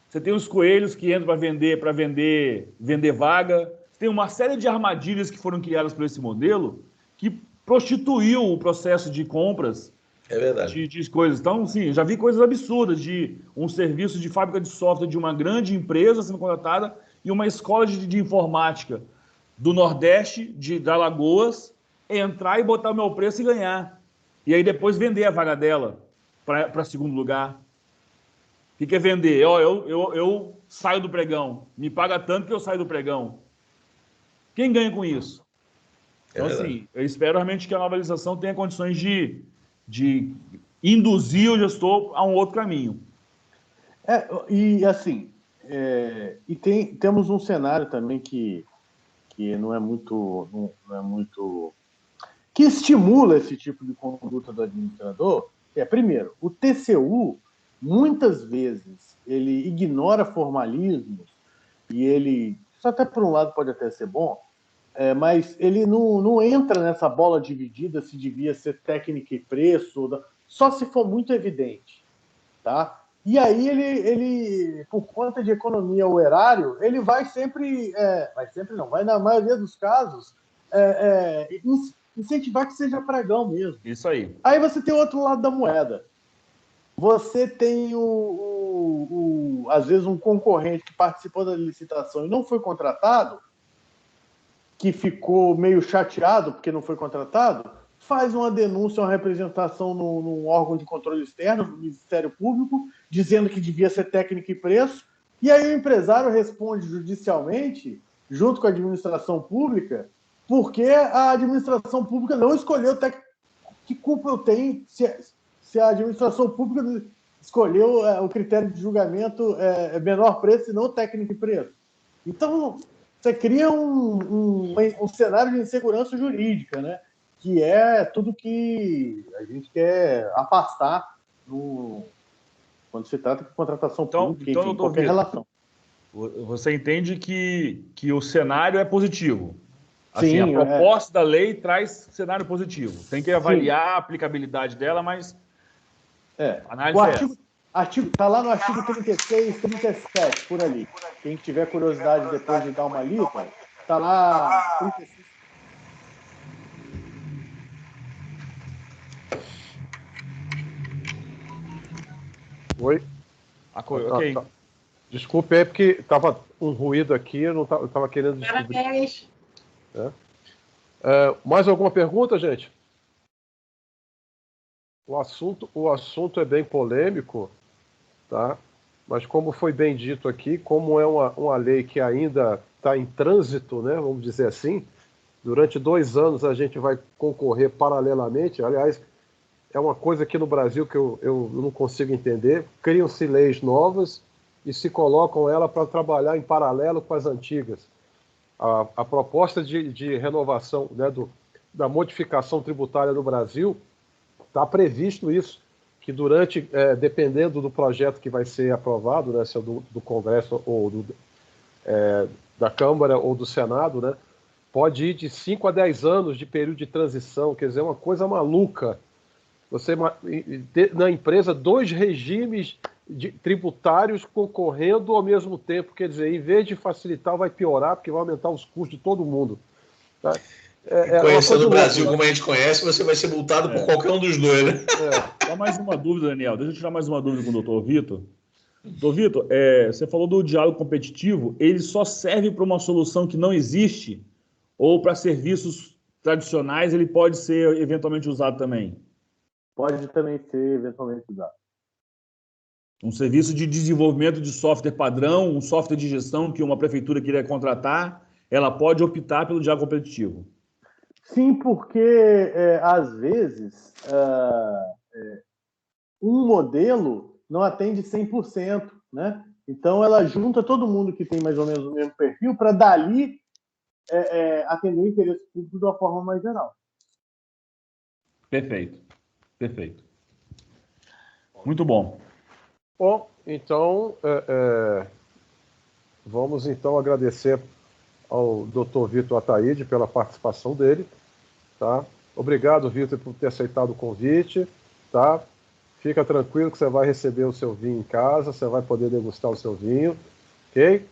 Você tem os coelhos que entram para vender vaga. Tem uma série de armadilhas que foram criadas por esse modelo que prostituiu o processo de compras. É verdade. De coisas. Então, sim, já vi coisas absurdas de um serviço de fábrica de software de uma grande empresa sendo contratada e uma escola de informática do Nordeste, de Alagoas, entrar e botar o meu preço e ganhar. E aí depois vender a vaga dela para segundo lugar. O que é vender? Eu saio do pregão, me paga tanto que eu saio do pregão. Quem ganha com isso? Então, assim, eu espero realmente que a nova legislação tenha condições de induzir o gestor a um outro caminho. Temos um cenário também que não é muito que estimula esse tipo de conduta do administrador. Primeiro, o TCU muitas vezes ele ignora formalismos e isso até por um lado pode até ser bom, mas ele não entra nessa bola dividida se devia ser técnica e preço, só se for muito evidente, tá? E aí ele por conta de economia ao erário, ele vai sempre, vai na maioria dos casos incentivar que seja pregão mesmo. Isso aí. Aí você tem o outro lado da moeda. Você tem às vezes um concorrente que participou da licitação e não foi contratado, que ficou meio chateado porque não foi contratado, faz uma denúncia, uma representação num órgão de controle externo, no Ministério Público, dizendo que devia ser técnica e preço, e aí o empresário responde judicialmente, junto com a administração pública, porque a administração pública não escolheu que culpa eu tenho se a administração pública escolheu o critério de julgamento menor preço e não técnico e preço. Então, você cria um cenário de insegurança jurídica, né? Que é tudo que a gente quer afastar quando se trata de contratação pública, enfim, qualquer relação. Você entende que o cenário é positivo? Assim, a proposta da lei traz cenário positivo. Tem que avaliar a aplicabilidade dela, mas Análise O artigo tá lá no artigo 36, 37, por ali. Quem tiver curiosidade depois de dar uma lida, tá lá 36. Oi? Ok. Tá. Desculpe aí, porque estava um ruído aqui, eu estava querendo descobrir. Parabéns. Mais alguma pergunta, gente? O assunto é bem polêmico, tá? Mas como foi bem dito aqui, como é uma lei que ainda está em trânsito, né, vamos dizer assim, durante 2 anos a gente vai concorrer paralelamente. Aliás, é uma coisa aqui no Brasil que eu não consigo entender. Criam-se leis novas e se colocam ela para trabalhar em paralelo com as antigas. A proposta de renovação, né, da modificação tributária no Brasil, está previsto isso, que durante, dependendo do projeto que vai ser aprovado, né, se é do Congresso ou da Câmara ou do Senado, né, pode ir de 5 a 10 anos de período de transição, quer dizer, uma coisa maluca. Você, na empresa, 2 regimes tributários concorrendo ao mesmo tempo, quer dizer, em vez de facilitar, vai piorar, porque vai aumentar os custos de todo mundo. Tá? Conhecendo o Brasil como a gente conhece, você vai ser multado por qualquer um dos dois, né? Só mais uma dúvida, Daniel. Deixa eu tirar mais uma dúvida com o doutor Vitor. Doutor Vitor, você falou do diálogo competitivo. Ele só serve para uma solução que não existe? Ou para serviços tradicionais ele pode ser eventualmente usado também? Pode também ser eventualmente usado. Um serviço de desenvolvimento de software padrão, um software de gestão que uma prefeitura queira contratar, ela pode optar pelo diálogo competitivo? Sim, porque às vezes um modelo não atende 100%, né? Então ela junta todo mundo que tem mais ou menos o mesmo perfil para dali atender o interesse público de uma forma mais geral. Perfeito. Muito bom. Bom, então vamos então agradecer ao Dr. Vitor Ataíde pela participação dele, tá? Obrigado, Vitor, por ter aceitado o convite, tá? Fica tranquilo que você vai receber o seu vinho em casa, você vai poder degustar o seu vinho, ok?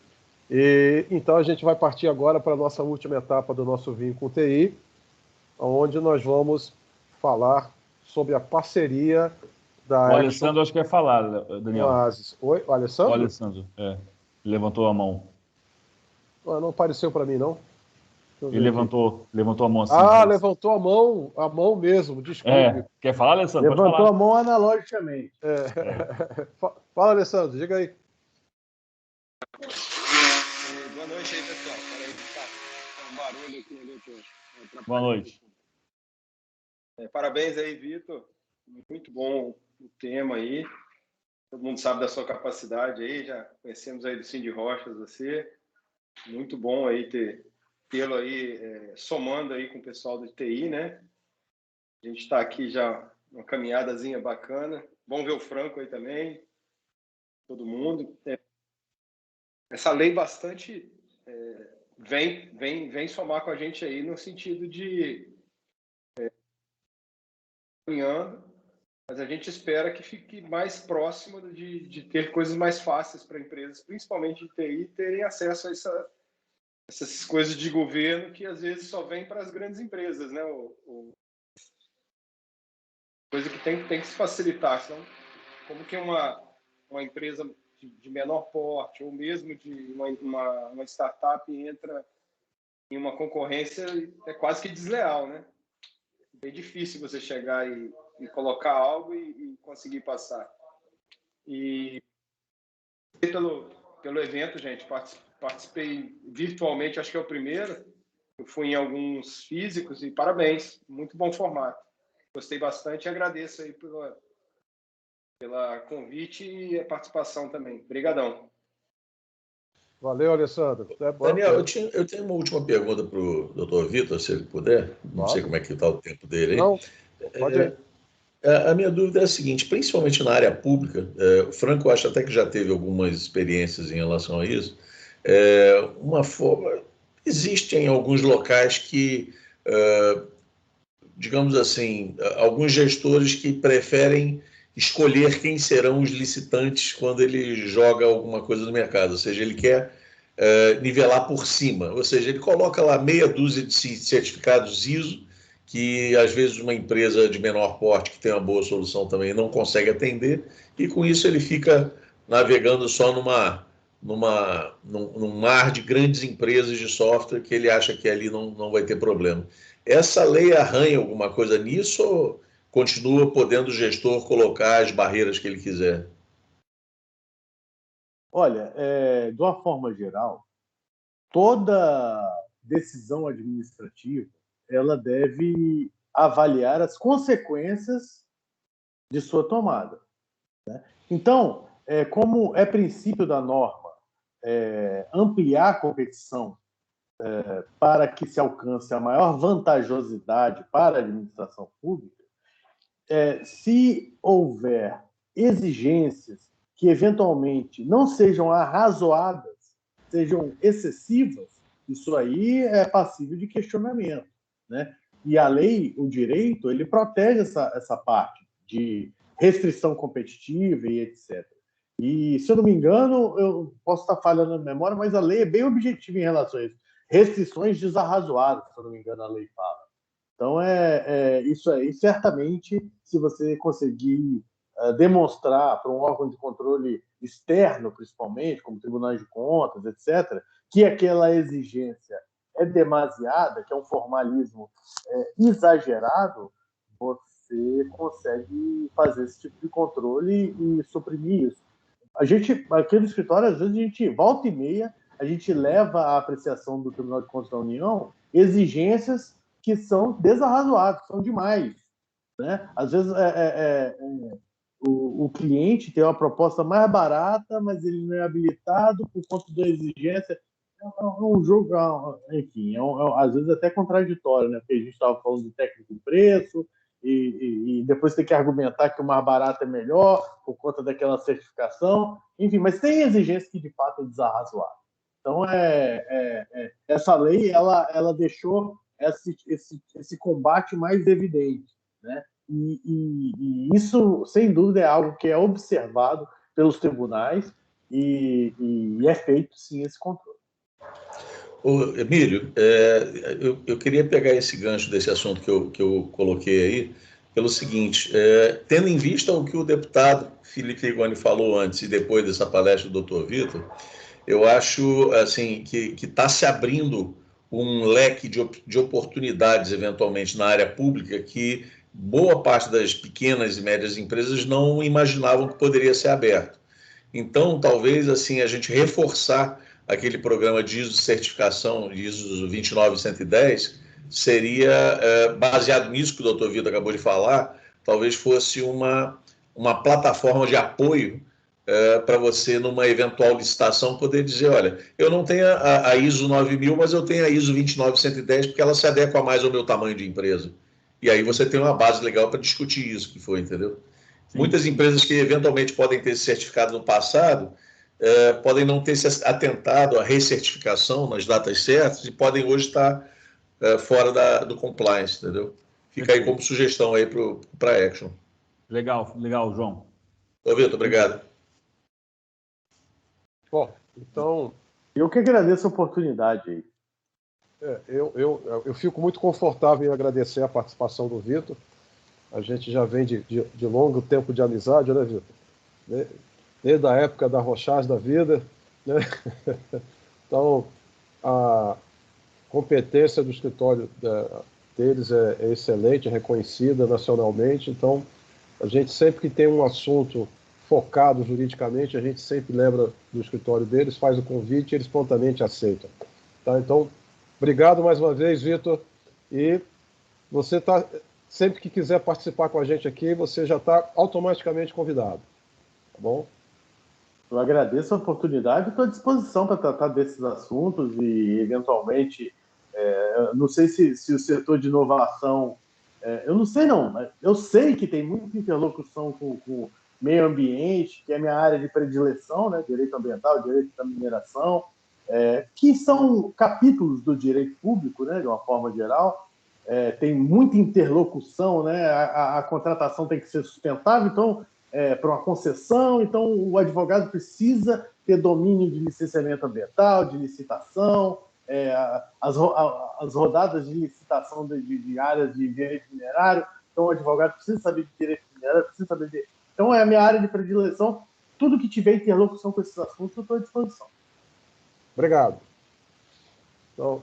E então a gente vai partir agora para a nossa última etapa do nosso Vinho com TI, onde nós vamos falar sobre a parceria da O Alessandro acho que quer falar, Daniel. Oi, o Alessandro? O Alessandro, levantou a mão. Não apareceu para mim, não. Ele levantou a mão assim. Levantou a mão mesmo, desculpe. Quer falar, Alessandro? Levantou a mão analogicamente. Fala, Alessandro, diga aí. Boa noite aí, pessoal. Peraí, tá um barulho aqui, né? Boa noite. Parabéns aí, Vitor. Muito bom o tema aí. Todo mundo sabe da sua capacidade aí, já conhecemos aí do Cindy Rochas, você. Muito bom aí tê-lo aí somando aí com o pessoal do TI, né? A gente está aqui já uma caminhadazinha bacana. Bom ver o Franco aí também, todo mundo. Essa lei bastante vem somar com a gente aí no sentido de caminhando, mas a gente espera que fique mais próximo de ter coisas mais fáceis para empresas, principalmente de TI, terem acesso a essas coisas de governo que às vezes só vem para as grandes empresas, né? Coisa que tem que se facilitar, senão como que uma empresa de menor porte ou mesmo de uma startup entra em uma concorrência quase que desleal, né? É difícil você chegar e colocar algo e conseguir passar. E pelo evento, gente, participei virtualmente, acho que é o primeiro. Eu fui em alguns físicos e parabéns, muito bom formato. Gostei bastante e agradeço aí pela convite e a participação também. Obrigadão. Valeu, Alessandro. Daniel, eu tenho uma última pergunta para o doutor Vitor, se ele puder. Não sei como é que está o tempo dele aí. Não, pode ir. A minha dúvida é a seguinte, principalmente na área pública, o Franco acho até que já teve algumas experiências em relação a isso, existem alguns locais que, digamos assim, alguns gestores que preferem escolher quem serão os licitantes quando ele joga alguma coisa no mercado, ou seja, ele quer nivelar por cima, ou seja, ele coloca lá meia dúzia de certificados ISO, que às vezes uma empresa de menor porte que tem uma boa solução também não consegue atender, e com isso ele fica navegando só num mar de grandes empresas de software que ele acha que ali não vai ter problema. Essa lei arranha alguma coisa nisso ou continua podendo o gestor colocar as barreiras que ele quiser? Olha, de uma forma geral, toda decisão administrativa ela deve avaliar as consequências de sua tomada, né? Então, como é princípio da norma ampliar a competição para que se alcance a maior vantajosidade para a administração pública, se houver exigências que eventualmente não sejam arrazoadas, sejam excessivas, isso aí é passível de questionamento, né? E a lei, o direito, ele protege essa parte de restrição competitiva e etc. E, se eu não me engano, eu posso estar falhando na memória, mas a lei é bem objetiva em relação a isso. Restrições desarrazoadas, se eu não me engano, a lei fala. Então, isso aí, certamente, se você conseguir demonstrar para um órgão de controle externo, principalmente, como tribunais de contas, etc., que aquela exigência é demasiada, que é um formalismo exagerado, você consegue fazer esse tipo de controle e suprimir isso. A gente, aqui no escritório, às vezes, a gente, volta e meia, a gente leva à apreciação do Tribunal de Contas da União exigências que são desarrazoadas, são demais, né? Às vezes, o cliente tem uma proposta mais barata, mas ele não é habilitado por conta da exigência. É um jogo, enfim, às vezes até contraditório, né? Porque a gente estava falando de técnico de preço e depois tem que argumentar que o mais barato é melhor por conta daquela certificação. Enfim, mas tem exigência que de fato é desarrazoada. Então, essa lei ela deixou esse combate mais evidente, né? E isso, sem dúvida, é algo que é observado pelos tribunais e é feito, sim, esse controle. Ô, Emílio, eu queria pegar esse gancho desse assunto que eu coloquei aí, pelo seguinte, tendo em vista o que o deputado Felipe Rigoni falou antes e depois dessa palestra do Dr. Vitor, eu acho assim, que está se abrindo um leque de oportunidades, eventualmente, na área pública que boa parte das pequenas e médias empresas não imaginavam que poderia ser aberto. Então, talvez assim a gente reforçar aquele programa de ISO certificação, de ISO 29110, seria, baseado nisso que o Dr. Vitor acabou de falar, talvez fosse uma plataforma de apoio para você, numa eventual licitação, poder dizer, olha, eu não tenho a ISO 9000, mas eu tenho a ISO 29110, porque ela se adequa mais ao meu tamanho de empresa. E aí você tem uma base legal para discutir isso que foi, entendeu? Sim. Muitas empresas que eventualmente podem ter se certificado no passado, podem não ter se atentado à recertificação nas datas certas e podem hoje estar fora do compliance, entendeu? Fica aí como sugestão aí para a Action. Legal, João. Ô, Vitor, obrigado. Bom, então... Eu que agradeço a oportunidade aí. Eu fico muito confortável em agradecer a participação do Vitor. A gente já vem de longo tempo de amizade, né, Vitor? Desde a época da Rochaz da vida, né? Então, a competência do escritório deles é excelente, é reconhecida nacionalmente. Então, a gente sempre que tem um assunto focado juridicamente, a gente sempre lembra do escritório deles, faz o convite e eles prontamente aceitam. Tá? Então, obrigado mais uma vez, Vitor. E você sempre que quiser participar com a gente aqui, você já está automaticamente convidado. Tá bom? Eu agradeço a oportunidade e estou à disposição para tratar desses assuntos e, eventualmente, não sei se o setor de inovação... eu não sei, não. Mas eu sei que tem muita interlocução com meio ambiente, que é a minha área de predileção, né? Direito ambiental, direito da mineração, que são capítulos do direito público, né? De uma forma geral. Tem muita interlocução, né? A contratação tem que ser sustentável, então para uma concessão, então o advogado precisa ter domínio de licenciamento ambiental, de licitação, as rodadas de licitação de áreas de direito minerário, então o advogado precisa saber de direito minerário, precisa saber de... Então é a minha área de predileção, tudo que tiver interlocução com esses assuntos eu estou à disposição. Obrigado. Então,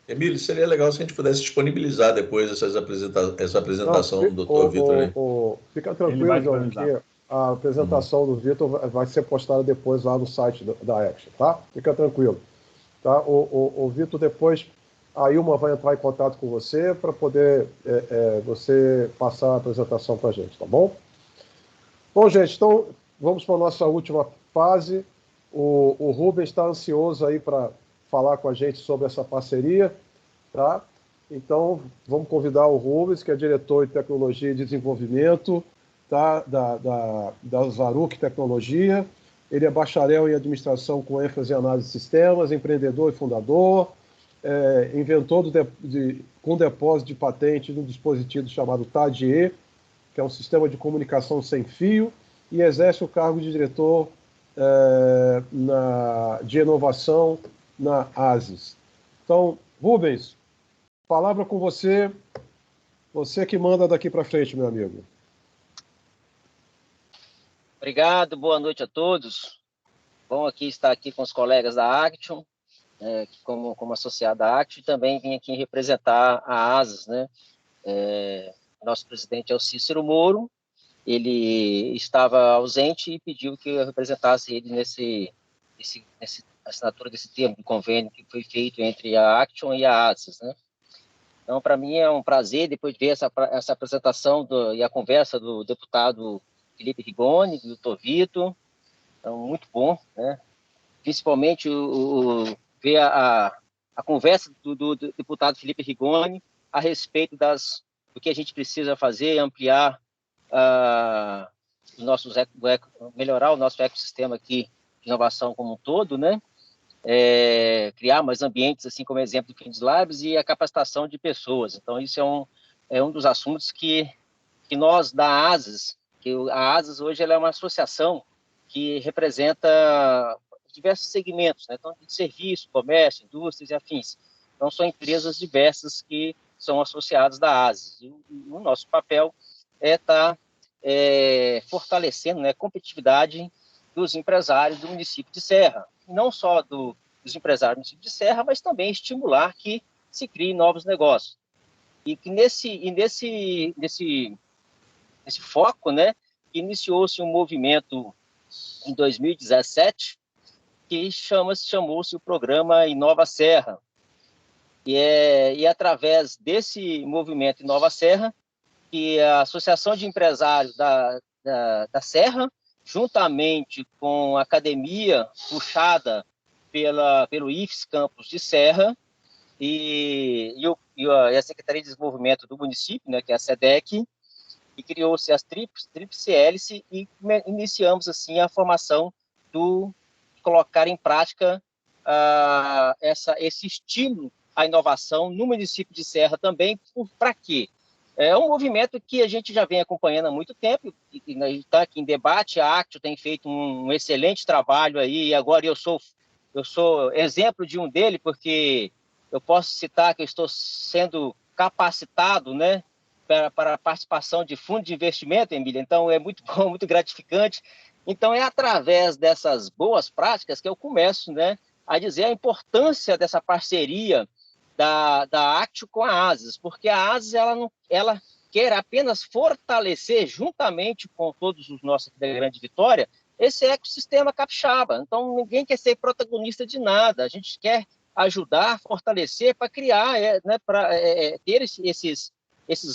Emílio, seria legal se a gente pudesse disponibilizar depois essa apresentação do Dr. Vitor. Fica tranquilo, que a apresentação do Vitor vai ser postada depois lá no site da Action, tá? Fica tranquilo. Tá? O Vitor, depois, a Ilma vai entrar em contato com você para poder você passar a apresentação para a gente, tá bom? Bom, gente, então vamos para a nossa última fase. O Rubens está ansioso aí para falar com a gente sobre essa parceria, tá? Então, vamos convidar o Rubens, que é diretor de Tecnologia e Desenvolvimento, tá? da Zaruc Tecnologia. Ele é bacharel em Administração com ênfase em Análise de Sistemas, empreendedor e fundador, inventor com depósito de patente de um dispositivo chamado TADIE, que é um sistema de comunicação sem fio, e exerce o cargo de diretor de inovação na ASIS. Então, Rubens, palavra com você. Você que manda daqui para frente, meu amigo. Obrigado, boa noite a todos. Bom estar aqui com os colegas da Action, como associado à Action, e também vim aqui representar a ASIS, né? Nosso presidente é o Cícero Moro, ele estava ausente e pediu que eu representasse ele nessa assinatura desse termo de convênio que foi feito entre a Action e a ASIS, né? Então, para mim é um prazer, depois de ver essa apresentação e a conversa do deputado Felipe Rigoni, do Dr. Vitor, então, muito bom, né? Principalmente ver a conversa do deputado Felipe Rigoni a respeito do que a gente precisa fazer, ampliar melhorar o nosso ecossistema aqui de inovação como um todo, né? Criar mais ambientes, assim como exemplo do Finds Labs, e a capacitação de pessoas. Então, isso é um dos assuntos que nós, da ASIS, que a ASIS hoje ela é uma associação que representa diversos segmentos, né? Então, de serviço, comércio, indústrias e afins. Então, são empresas diversas que são associadas da ASIS. E o nosso papel é estar fortalecendo, né, a competitividade dos empresários do município de Serra. Não só dos empresários do município de Serra, mas também estimular que se criem novos negócios. E que nesse foco, né, iniciou-se um movimento em 2017 que chamou-se o programa Inova Serra. E através desse movimento Inova Serra, que a Associação de Empresários da Serra, juntamente com a academia puxada pelo IFES Campus de Serra e a Secretaria de Desenvolvimento do município, né, que é a SEDEC, e criou-se as Tríplice Hélice e iniciamos assim a formação colocar em prática esse estímulo à inovação no município de Serra também. Para quê? É um movimento que a gente já vem acompanhando há muito tempo, e está aqui em debate. A Actio tem feito um excelente trabalho aí, e agora eu sou exemplo de um dele, porque eu posso citar que eu estou sendo capacitado, né, para a participação de fundo de investimento, Emília. Então, é muito bom, muito gratificante. Então, é através dessas boas práticas que eu começo, né, a dizer a importância dessa parceria da Actio com a ASIS, porque a ASIS ela quer apenas fortalecer, juntamente com todos os nossos da Grande Vitória, esse ecossistema capixaba. Então, ninguém quer ser protagonista de nada, a gente quer ajudar, fortalecer, para criar, né, para ter esses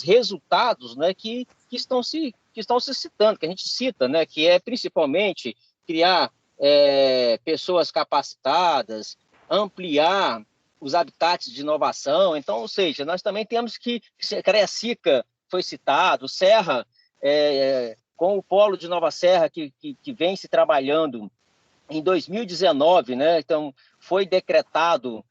resultados, né, que estão se citando, que a gente cita, né, que é principalmente criar pessoas capacitadas, ampliar os habitats de inovação. Então, ou seja, nós também temos que... Cariacica foi citado, Serra, com o Polo de Nova Serra, que vem se trabalhando em 2019, né? Então, foi decretado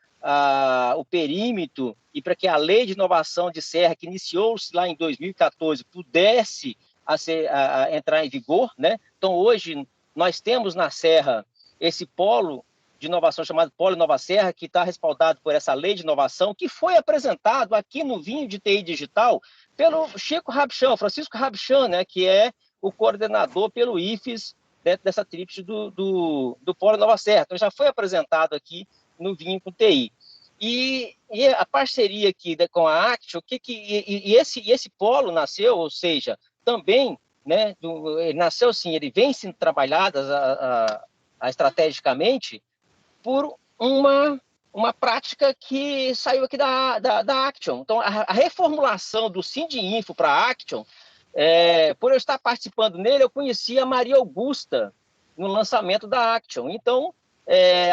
o perímetro, e para que a Lei de Inovação de Serra, que iniciou-se lá em 2014, pudesse a entrar em vigor, né? Então, hoje, nós temos na Serra esse polo de inovação chamado Polo Nova Serra, que está respaldado por essa lei de inovação, que foi apresentado aqui no Vinho de TI Digital pelo Chico Rabchan, Francisco Rabchan, né, que é o coordenador pelo IFES dessa tríplice do Polo Nova Serra. Então, já foi apresentado aqui no Vinho com TI. E a parceria aqui com a Action, esse polo nasceu, ou seja, também, né, ele nasceu assim, ele vem sendo trabalhado estrategicamente por uma prática que saiu aqui da Action. Então, a reformulação do Sindinfo para a Action, por eu estar participando nele, eu conheci a Maria Augusta no lançamento da Action. Então,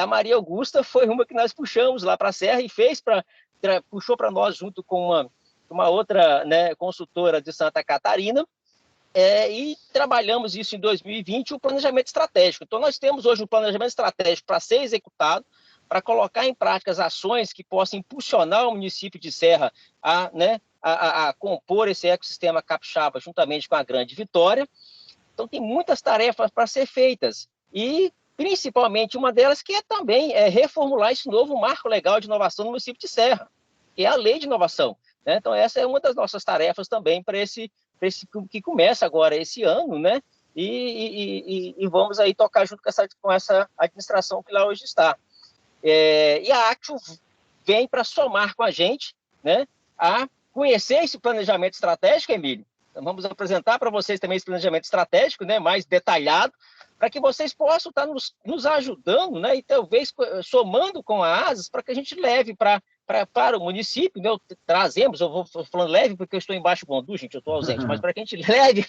a Maria Augusta foi uma que nós puxamos lá para a Serra e puxou para nós junto com uma outra, né, consultora de Santa Catarina, e trabalhamos isso em 2020, o planejamento estratégico. Então, nós temos hoje um planejamento estratégico para ser executado, para colocar em prática as ações que possam impulsionar o município de Serra a compor esse ecossistema capixaba juntamente com a Grande Vitória. Então, tem muitas tarefas para ser feitas. E, principalmente, uma delas que é também reformular esse novo marco legal de inovação no município de Serra, que é a Lei de Inovação, né? Então, essa é uma das nossas tarefas também para esse que começa agora esse ano, né? E vamos aí tocar junto com essa administração que lá hoje está. E a Action vem para somar com a gente, né, a conhecer esse planejamento estratégico, Emílio. Então, vamos apresentar para vocês também esse planejamento estratégico, né, mais detalhado, para que vocês possam estar nos ajudando, né, e talvez somando com a ASAS para que a gente leve para o município, né, trazemos, eu vou falando leve porque eu estou embaixo do Bondu, gente, eu estou ausente, mas para que a gente leve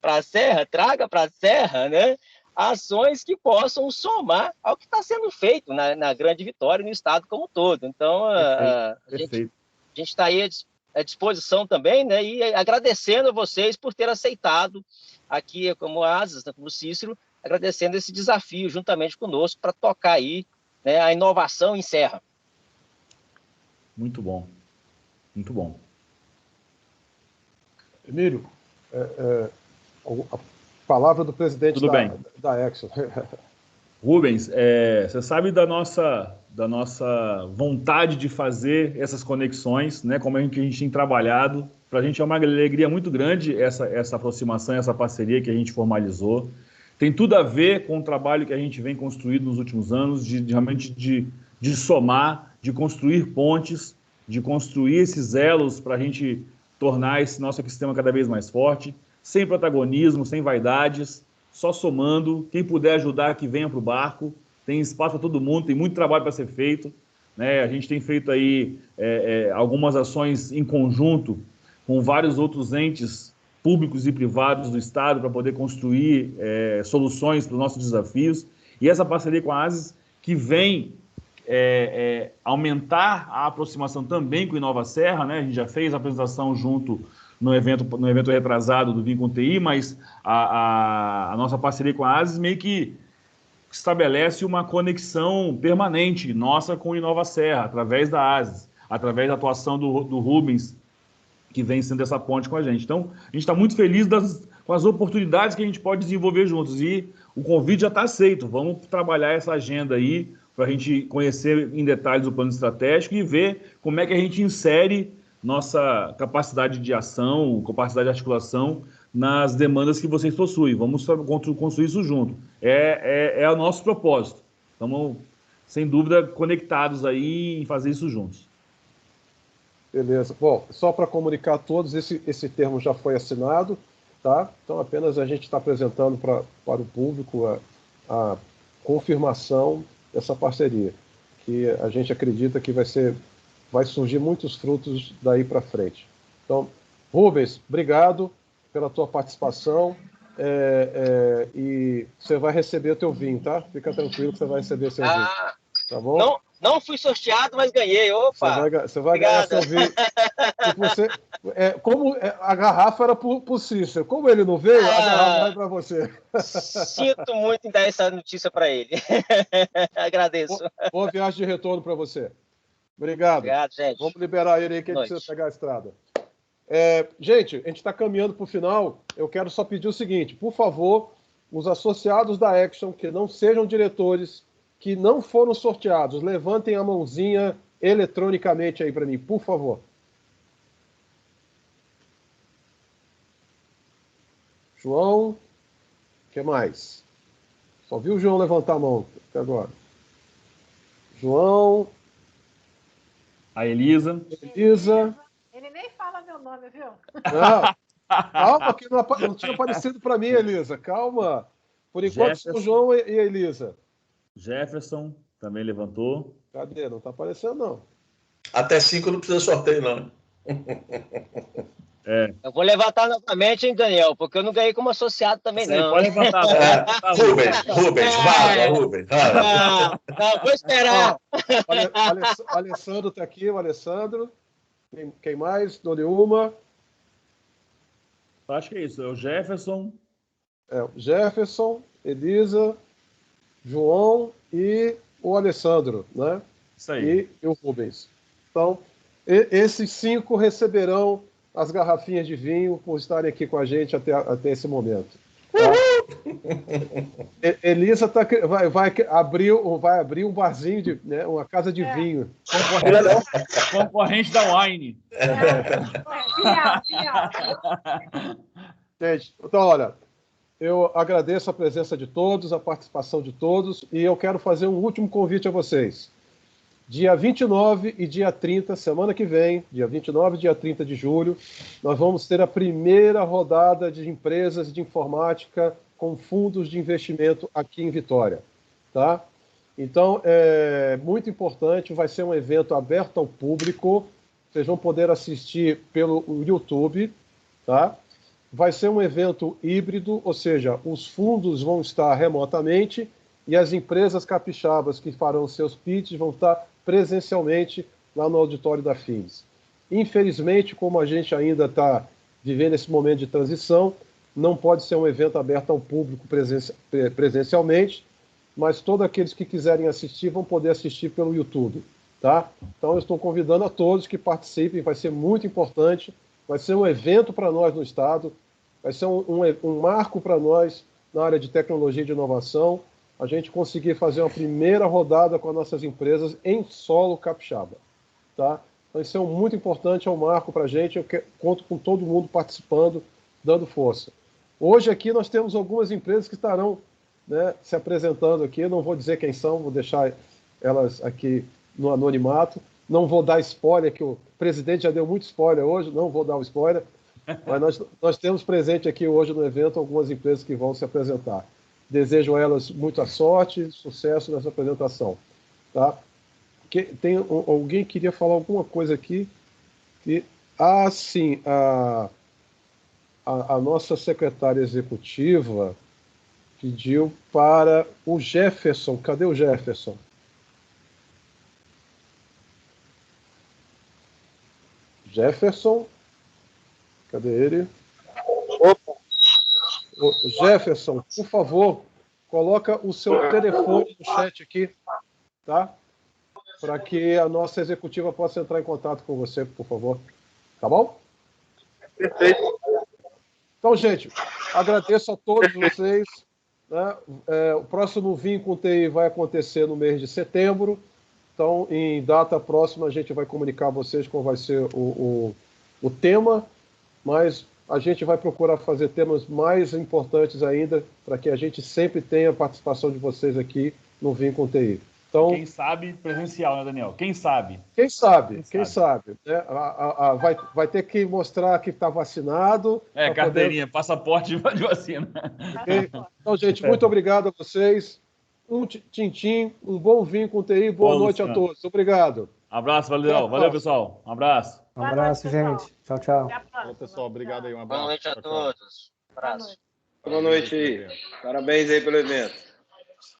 para a Serra, traga para a Serra, né, ações que possam somar ao que está sendo feito na Grande Vitória e no estado como um todo. Então, a gente está aí à disposição também, né, e agradecendo a vocês por ter aceitado aqui, como ASAS, como o Cícero, agradecendo esse desafio juntamente conosco para tocar aí, né, a inovação em Serra. Muito bom. Muito bom. Emílio, a palavra do presidente da Action. Rubens, você sabe da nossa vontade de fazer essas conexões, né? Como a gente tem trabalhado. Para a gente é uma alegria muito grande essa aproximação, essa parceria que a gente formalizou. Tem tudo a ver com o trabalho que a gente vem construindo nos últimos anos, realmente de somar, de construir pontes, de construir esses elos para a gente tornar esse nosso ecossistema cada vez mais forte, sem protagonismo, sem vaidades, só somando. Quem puder ajudar, que venha para o barco. Tem espaço para todo mundo, tem muito trabalho para ser feito, né? A gente tem feito aí algumas ações em conjunto com vários outros entes públicos e privados do Estado para poder construir soluções para os nossos desafios. E essa parceria com a ASAS, que vem aumentar a aproximação também com o Nova Serra, né? A gente já fez a apresentação junto no evento retrasado do Vinho com TI, mas a nossa parceria com a ASAS meio que estabelece uma conexão permanente nossa com o Nova Serra, através da ASAS, através da atuação do Rubens, que vem sendo essa ponte com a gente. Então, a gente está muito feliz com as oportunidades que a gente pode desenvolver juntos. E o convite já está aceito. Vamos trabalhar essa agenda aí para a gente conhecer em detalhes o plano estratégico e ver como é que a gente insere nossa capacidade de ação, capacidade de articulação nas demandas que vocês possuem. Vamos construir isso junto. É o nosso propósito. Estamos, sem dúvida, conectados aí em fazer isso juntos. Beleza. Bom, só para comunicar a todos, esse termo já foi assinado, tá? Então, apenas a gente está apresentando para o público a confirmação dessa parceria, que a gente acredita que vai surgir muitos frutos daí para frente. Então, Rubens, obrigado pela tua participação, e você vai receber o teu vinho, tá? Fica tranquilo que você vai receber seu vinho, tá bom? Não fui sorteado, mas ganhei. Opa! Você vai ganhar seu vinho. Como a garrafa era para o Cícero, como ele não veio, a garrafa vai para você. Sinto muito em dar essa notícia para ele. Agradeço. Boa viagem de retorno para você. Obrigado. Obrigado, gente. Vamos liberar ele aí, que ele precisa pegar a estrada. Gente, a gente está caminhando para o final. Eu quero só pedir o seguinte, por favor, os associados da Action, que não sejam diretores, que não foram sorteados, levantem a mãozinha eletronicamente aí para mim, por favor. João, o que mais? Só vi o João levantar a mão até agora. João. A Elisa. Elisa. Ele nem fala meu nome, viu? Não, calma, que não tinha aparecido para mim, Elisa. Calma. Por enquanto, só o João e a Elisa. Jefferson também levantou. Cadê? Não está aparecendo, não. Até 5 não precisa sorteio, não. Eu vou levantar novamente, hein, Daniel, porque eu não ganhei como associado também, não. Pode levantar. Rubens, vaza, Rubens. Não, vou esperar. O Alessandro está aqui, o Alessandro. Quem mais? Dona Uma. Acho que é isso. É o Jefferson. O Jefferson, Elisa, João e o Alessandro, né? Isso aí. E o Rubens. Então, esses 5 receberão as garrafinhas de vinho por estarem aqui com a gente até esse momento. Tá? Elisa vai abrir um barzinho, né, uma casa de vinho. Concorrente da Wine. Gente, então, olha, eu agradeço a presença de todos, a participação de todos, e eu quero fazer um último convite a vocês. Dia 29 e dia 30, semana que vem, dia 29 e dia 30 de julho, nós vamos ter a primeira rodada de empresas de informática com fundos de investimento aqui em Vitória. Tá? Então, é muito importante, vai ser um evento aberto ao público, vocês vão poder assistir pelo YouTube. Tá? Vai ser um evento híbrido, ou seja, os fundos vão estar remotamente e as empresas capixabas que farão seus pitches vão estar presencialmente lá no auditório da FINDES. Infelizmente, como a gente ainda está vivendo esse momento de transição, não pode ser um evento aberto ao público presencialmente, mas todos aqueles que quiserem assistir vão poder assistir pelo YouTube. Tá? Então eu estou convidando a todos que participem, vai ser muito importante, vai ser um evento para nós no Estado, vai ser um marco para nós na área de tecnologia e de inovação, a gente conseguir fazer uma primeira rodada com as nossas empresas em solo capixaba. Tá? Então isso é muito importante, é um marco para a gente, eu conto com todo mundo participando, dando força. Hoje aqui nós temos algumas empresas que estarão, né, se apresentando aqui, não vou dizer quem são, vou deixar elas aqui no anonimato, não vou dar spoiler, que o presidente já deu muito spoiler hoje, não vou dar o spoiler, mas nós temos presente aqui hoje no evento algumas empresas que vão se apresentar. Desejo a elas muita sorte, sucesso nessa apresentação. Tá? Tem alguém que queria falar alguma coisa aqui? Sim, a nossa secretária executiva pediu para o Jefferson. Cadê o Jefferson? Jefferson? Cadê ele? Opa. Jefferson, por favor, coloca o seu telefone no chat aqui, tá? Para que a nossa executiva possa entrar em contato com você, por favor. Tá bom? Perfeito. Então, gente, agradeço a todos vocês. Né? O próximo Vinho com TI vai acontecer no mês de setembro. Então, em data próxima, a gente vai comunicar a vocês qual vai ser o tema, mas a gente vai procurar fazer temas mais importantes ainda, para que a gente sempre tenha a participação de vocês aqui no Vinho com TI. Então, quem sabe presencial, né, Daniel? Quem sabe? Quem sabe? Né? Vai ter que mostrar que está vacinado. Carteirinha, passaporte de vacina. Okay? Então, gente, muito obrigado a vocês. Um tintim, um bom Vinho com TI. Boa noite a todos. Obrigado. Abraço, valeu, pessoal. Um abraço. Um abraço, gente. Tchau, tchau. Valeu, pessoal. Obrigado aí. Um abraço. Boa noite a todos. Um abraço. Boa noite aí. Parabéns aí pelo evento.